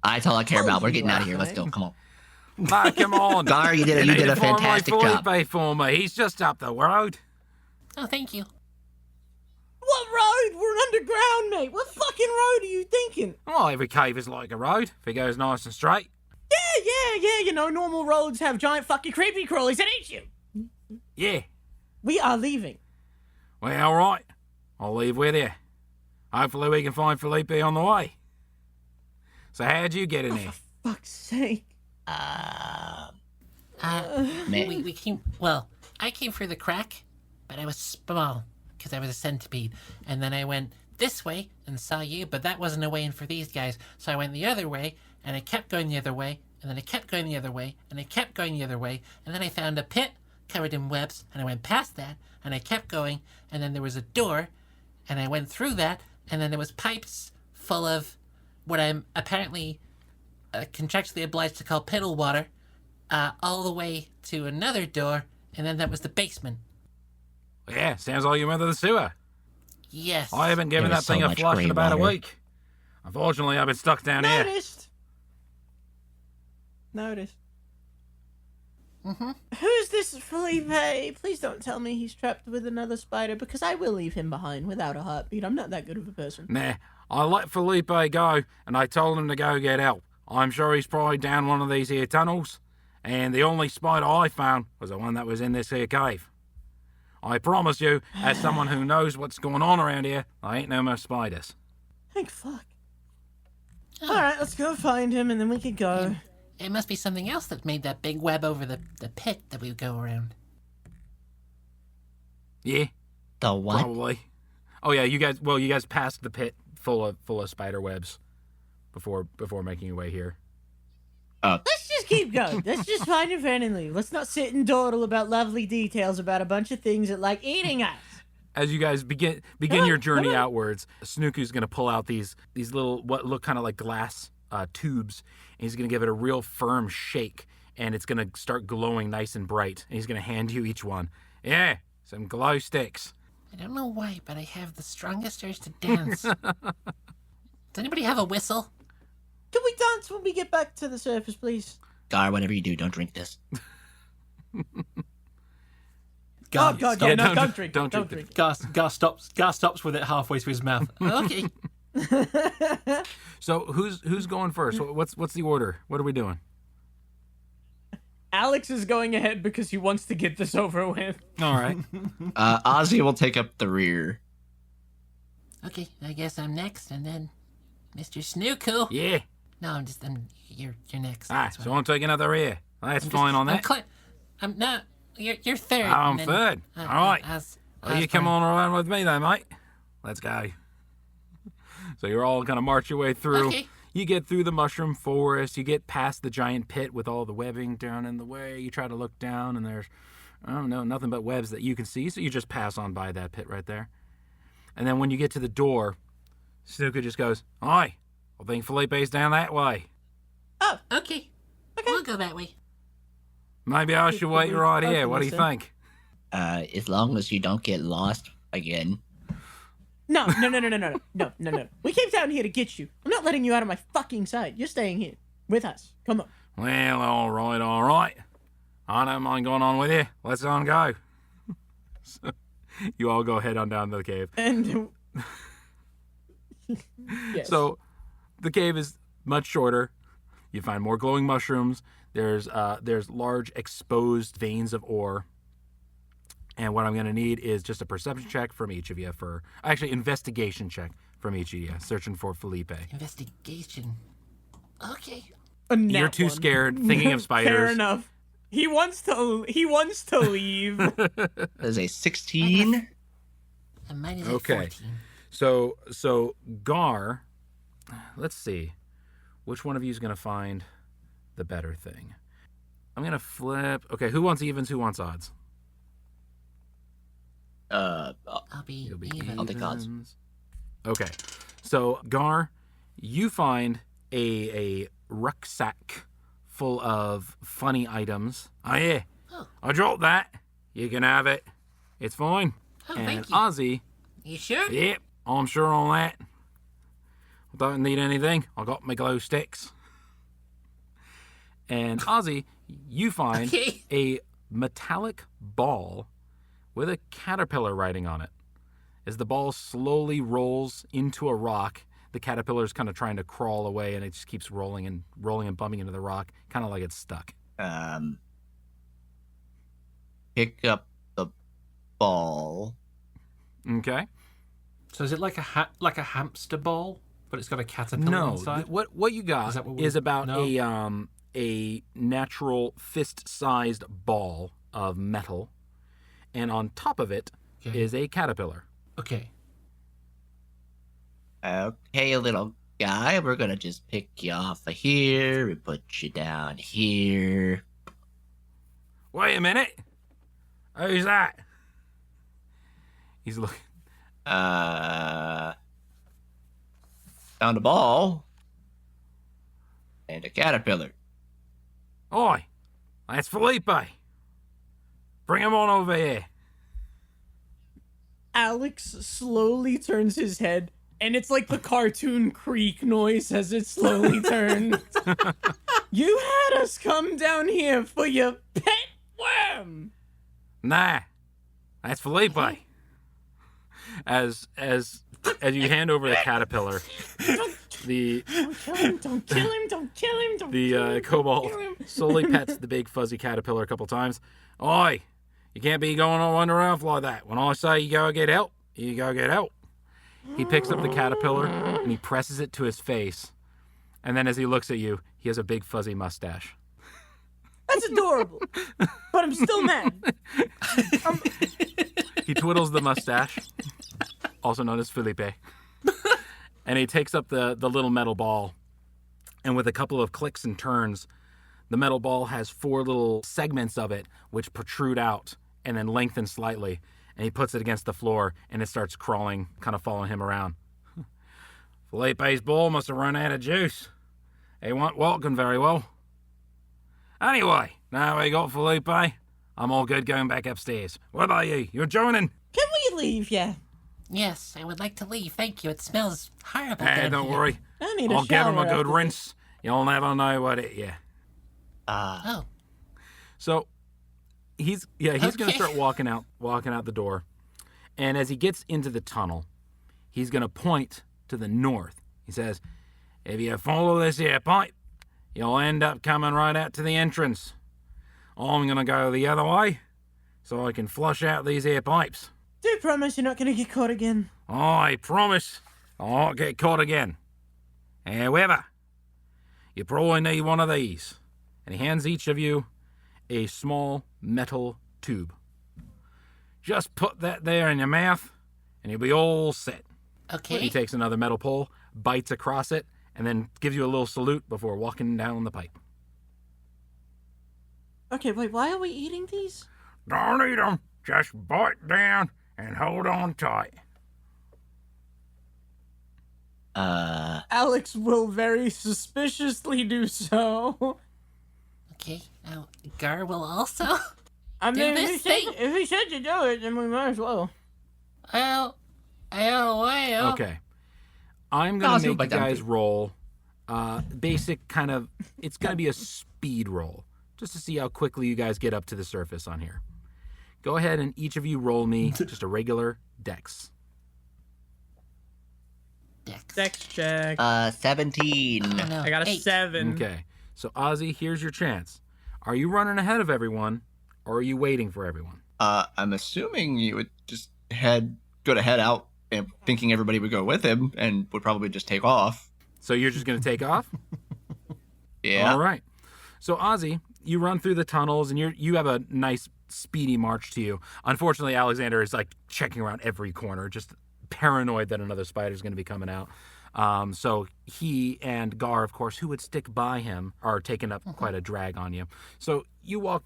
S6: That's all I care about. We're
S2: you
S6: getting out of
S2: are,
S6: here. Let's
S2: right?
S6: go. Come on.
S1: Come on.
S6: Gar, you did a fantastic job.
S1: Felipe for me. He's just up the road.
S5: Oh, thank you.
S2: What road? We're underground, mate. What fucking road are you thinking?
S1: Well, every cave is like a road if it goes nice and straight.
S2: Yeah. You know, normal roads have giant fucking creepy crawlies that eat you.
S1: Yeah.
S2: We are leaving.
S1: Well, all right. I'll leave with you. Hopefully we can find Felipe on the way. So how'd you get in here?
S2: Fuck's sake.
S6: Man.
S5: We came. Well, I came through the crack, but I was small because I was a centipede. And then I went this way and saw you, but that wasn't a way in for these guys. So I went the other way, and I kept going the other way, and then I kept going the other way, and I kept going the other way, and then I found a pit covered in webs, and I went past that, and I kept going, and then there was a door, and I went through that, and then there was pipes full of what I'm apparently contractually obliged to call piddle water, all the way to another door, and then that was the basement.
S1: Yeah, sounds like you went to the sewer.
S5: Yes.
S1: I haven't given
S6: There
S1: that
S6: is so
S1: thing a
S6: much
S1: flush
S6: grey
S1: in about a
S6: water.
S1: week. Unfortunately, I've been stuck down here.
S2: Noticed.
S5: Mm-hmm.
S2: Who's this Felipe? Please don't tell me he's trapped with another spider, because I will leave him behind without a heartbeat. I'm not that good of a person.
S1: Nah, I let Felipe go, and I told him to go get help. I'm sure he's probably down one of these here tunnels, and the only spider I found was the one that was in this here cave. I promise you, as someone who knows what's going on around here, I ain't no more spiders.
S2: Thank fuck. Alright, let's go find him and then we can go.
S5: It must be something else that made that big web over the pit that we go around.
S1: Yeah,
S6: The what?
S1: probably. Oh yeah, you guys passed the pit full of spider webs before making your way here.
S2: Let's just keep going. Let's just find him randomly. Let's not sit and dawdle about lovely details about a bunch of things that like eating us.
S1: As you guys begin your journey outwards, Snooku's gonna pull out these little what look kind of like glass tubes, and he's gonna give it a real firm shake, and it's gonna start glowing nice and bright. And he's gonna hand you each one. Yeah, some glow sticks.
S5: I don't know why, but I have the strongest urge to dance. Does anybody have a whistle?
S2: Can we dance when we get back to the surface, please?
S6: Gar, whatever you do, don't drink this.
S2: Oh god, yeah, no, don't drink.
S1: don't
S2: Don't
S1: drink
S2: drink.
S4: Gar stops with it halfway to his mouth.
S5: Okay.
S1: So who's going first? What's the order? What are we doing?
S2: Alex is going ahead because he wants to get this over with.
S1: All right.
S6: Ozzy will take up the rear.
S5: Okay, I guess I'm next, and then Mr. Snooku.
S1: Yeah.
S5: No, you're next.
S1: Ah,
S5: That's
S1: so
S5: right.
S1: I'm taking another ear. That's
S5: I'm
S1: fine on
S5: I'm
S1: that.
S5: I'm not. You're third.
S1: I'm
S5: and then,
S1: third. All right. Well, you come
S5: Osborne.
S1: on around with me then, mate. Let's go. So you're all gonna march your way through.
S5: Okay.
S1: You get through the mushroom forest. You get past the giant pit with all the webbing down in the way. You try to look down, and there's, I don't know, nothing but webs that you can see. So you just pass on by that pit right there. And then when you get to the door, Snooker just goes, "Hi, I think Felipe's down that way.
S5: Oh, okay. We'll go that way.
S1: Maybe I should wait right
S2: Okay,
S1: here. What do you
S2: listen.
S1: think?"
S6: As long as you don't get lost again.
S2: No. We came down here to get you. I'm not letting you out of my fucking sight. You're staying here with us. Come on.
S1: Well, all right. I don't mind going on with you. Let's on go. So you all go head on down to the cave.
S2: And yes.
S1: So the cave is much shorter. You find more glowing mushrooms. There's large exposed veins of ore. And what I'm going to need is just a perception check from each of you investigation check from each of you, searching for Felipe.
S5: Investigation. Okay.
S2: A nat
S1: You're too
S2: one.
S1: scared, thinking of spiders.
S2: Fair enough. He wants to leave.
S6: There's a 16.
S5: And mine is
S1: Okay.
S5: at 14.
S1: So Gar, let's see. Which one of you is going to find the better thing. I'm going to flip. Okay, who wants evens? Who wants odds?
S5: I'll be
S1: You'll be
S5: even.
S6: I'll take odds.
S1: evens. Okay, so Gar, you find a rucksack full of funny items. Oh, yeah.
S5: Oh.
S1: I dropped that. You can have it. It's fine.
S5: Oh,
S1: and
S5: thank you.
S1: Ozzy,
S5: You sure?
S1: yep, I'm sure on that. I don't need anything. I got my glow sticks. And Ozzy, you find
S5: Okay.
S1: a metallic ball with a caterpillar writing on it. As the ball slowly rolls into a rock, the caterpillar is kind of trying to crawl away, and it just keeps rolling and bumping into the rock, kind of like it's stuck.
S6: Pick up the ball.
S1: Okay.
S4: So is it like a hamster ball, but it's got a caterpillar
S1: No,
S4: inside?
S1: what you got
S4: Is that what
S1: is about
S4: no?
S1: a natural fist-sized ball of metal, and on top of it
S4: Okay.
S1: is a caterpillar.
S4: Okay.
S6: Okay, little guy, we're gonna just pick you off of here and put you down here.
S1: Wait a minute. Who's that? He's looking.
S6: Found a ball and a caterpillar.
S1: Oi, that's Felipe. Bring him on over here.
S2: Alex slowly turns his head, and it's like the cartoon creak noise as it slowly turns. You had us come down here for your pet worm.
S1: Nah, that's Felipe. As you hand over the caterpillar, the
S2: Don't kill him, don't kill him, don't kill him, don't
S1: the
S2: kill him.
S1: kobold
S2: kill him.
S1: slowly pets the big fuzzy caterpillar a couple times. Oi, you can't be going on wandering around like that. When I say you go get help, you go get help. He picks up the caterpillar and he presses it to his face. And then as he looks at you, he has a big fuzzy mustache.
S2: That's adorable. But I'm still mad.
S1: He twiddles the mustache, also known as Felipe. And he takes up the little metal ball. And with a couple of clicks and turns, the metal ball has 4 little segments of it which protrude out and then lengthen slightly. And he puts it against the floor and it starts crawling, kind of following him around. Felipe's ball must have run out of juice. He wasn't walking very well. Anyway, now we got Felipe. I'm all good going back upstairs. What about you? You're joining?
S2: Can we leave, yeah?
S5: Yes, I would like to leave. Thank you. It smells horrible.
S1: Hey,
S5: down
S1: don't
S5: here.
S1: worry.
S2: I need a
S1: I'll give him a
S2: shower
S1: good
S2: after
S1: rinse. You'll never know what it, yeah.
S5: Oh,
S1: So he's gonna
S5: Okay.
S1: start walking out the door. And as he gets into the tunnel, he's gonna point to the north. He says, if you follow this here pipe, you'll end up coming right out to the entrance. I'm gonna go the other way so I can flush out these here pipes.
S2: Do you promise you're not going to get caught again?
S1: I promise I won't get caught again. However, you probably need one of these. And he hands each of you a small metal tube. Just put that there in your mouth, and you'll be all set.
S5: okay.
S1: He takes another metal pole, bites across it, and then gives you a little salute before walking down the pipe.
S2: Okay, wait, why are we eating these?
S1: Don't eat 'em. Just bite down and hold on tight.
S2: Alex will very suspiciously do so.
S5: Okay. Now, Gar will also.
S2: I
S5: Do
S2: mean,
S5: this thing?
S2: if he said to do it, then we might as well.
S5: Well,
S1: Okay. I'm going
S6: I'll
S1: to
S6: do
S1: make
S6: my
S1: you
S6: dumb
S1: guys
S6: thing.
S1: roll basic kind of, it's going to be a speed roll, just to see how quickly you guys get up to the surface on here. Go ahead and each of you roll me just a regular dex.
S5: Dex.
S2: Dex check.
S6: 17.
S5: Oh, no.
S2: I got a
S5: 8.
S2: 7.
S1: Okay. So, Ozzy, here's your chance. Are you running ahead of everyone, or are you waiting for everyone?
S3: I'm assuming you would just head out and thinking everybody would go with him and would probably just take off.
S1: So you're just going to take off?
S3: Yeah.
S1: All right. So, Ozzy, you run through the tunnels, and you have a nice, speedy march to you. Unfortunately, Alexander is, like, checking around every corner, just paranoid that another spider is going to be coming out. So he and Gar, of course, who would stick by him, are taking up quite a drag on you. So you walk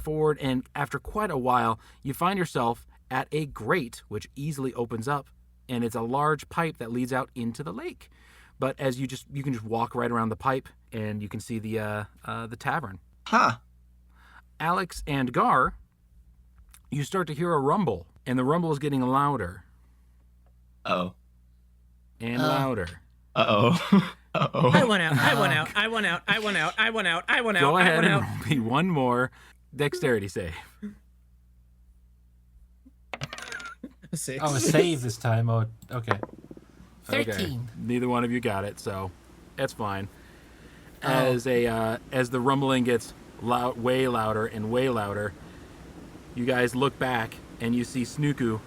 S1: forward, and after quite a while, you find yourself at a grate, which easily opens up, and it's a large pipe that leads out into the lake. But as you can just walk right around the pipe, and you can see the tavern.
S3: Huh.
S1: Alex and Gar, you start to hear a rumble, and the rumble is getting louder
S6: Oh.
S1: and louder.
S6: Uh-oh. Uh-oh.
S2: I went out. I went out. I went out. I went out. I went out. I went out.
S1: Go
S2: I
S1: ahead
S2: went
S1: and
S2: out.
S1: roll me one more dexterity save.
S2: 6.
S4: Oh, a save this time. Oh, okay.
S5: 13.
S1: Okay. Neither one of you got it, so that's fine. As the rumbling gets way louder and way louder, you guys look back and you see Snooku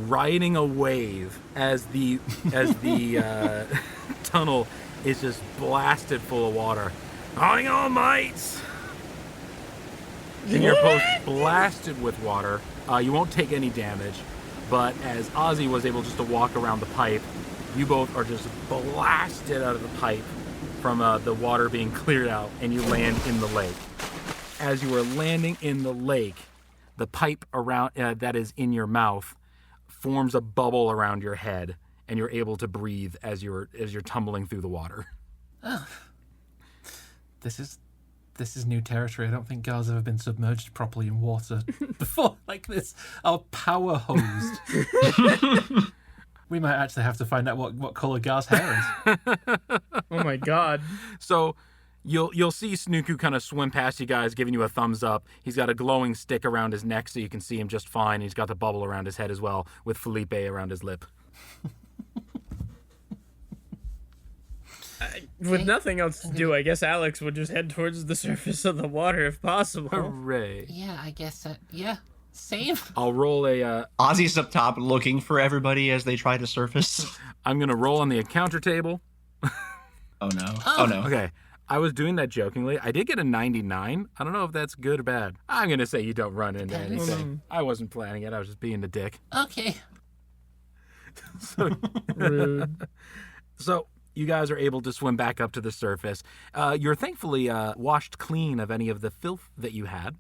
S1: riding a wave as the tunnel is just blasted full of water. Hang on, mates! And you're both blasted with water. You won't take any damage, but as Ozzy was able just to walk around the pipe, you both are just blasted out of the pipe from the water being cleared out, and you land in the lake. As you are landing in the lake, the pipe around that is in your mouth forms a bubble around your head, and you're able to breathe as you're tumbling through the water.
S4: This is new territory. I don't think Gar's ever been submerged properly in water before like this. Our power hosed. We might actually have to find out what color Gar's hair is.
S2: Oh my god.
S1: So you'll see Snooku kind of swim past you guys, giving you a thumbs up. He's got a glowing stick around his neck so you can see him just fine. He's got the bubble around his head as well, with Felipe around his lip.
S2: With nothing else to do, I guess Alex would just head towards the surface of the water if possible.
S1: Hooray.
S5: Yeah, I guess yeah. Same.
S1: I'll roll a...
S3: Ozzy's up top looking for everybody as they try to surface.
S1: I'm going to roll on the encounter table.
S3: Oh no. Oh no.
S1: Okay. I was doing that jokingly. I did get a 99. I don't know if that's good or bad. I'm going to say you don't run into
S5: Depends.
S1: anything. I wasn't planning it. I was just being a dick.
S5: Okay.
S2: Rude.
S1: So you guys are able to swim back up to the surface. You're thankfully washed clean of any of the filth that you had.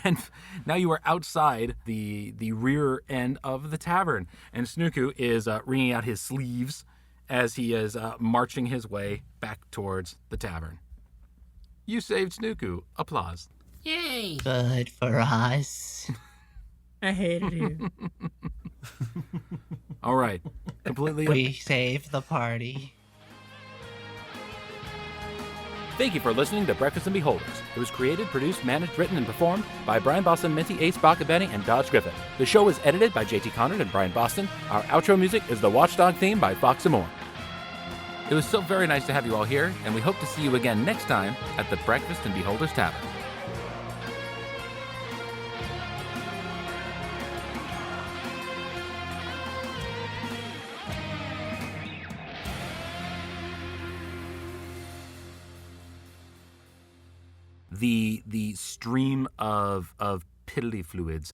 S1: And now you are outside the rear end of the tavern. And Snooku is wringing out his sleeves as he is marching his way back towards the tavern. You saved Snooku. Applause.
S5: Yay.
S6: Good for us.
S2: I hated you.
S1: All right. Completely.
S6: We saved the party.
S1: Thank you for listening to Breakfast and Beholders. It was created, produced, managed, written, and performed by Brian Boston, Minty, Ace Bacabene, and Dodge Griffin. The show was edited by JT Conrad and Brian Boston. Our outro music is the Watchdog theme by Fox and More. It was so very nice to have you all here, and we hope to see you again next time at the Breakfast and Beholders Tavern. The stream of Piddly fluids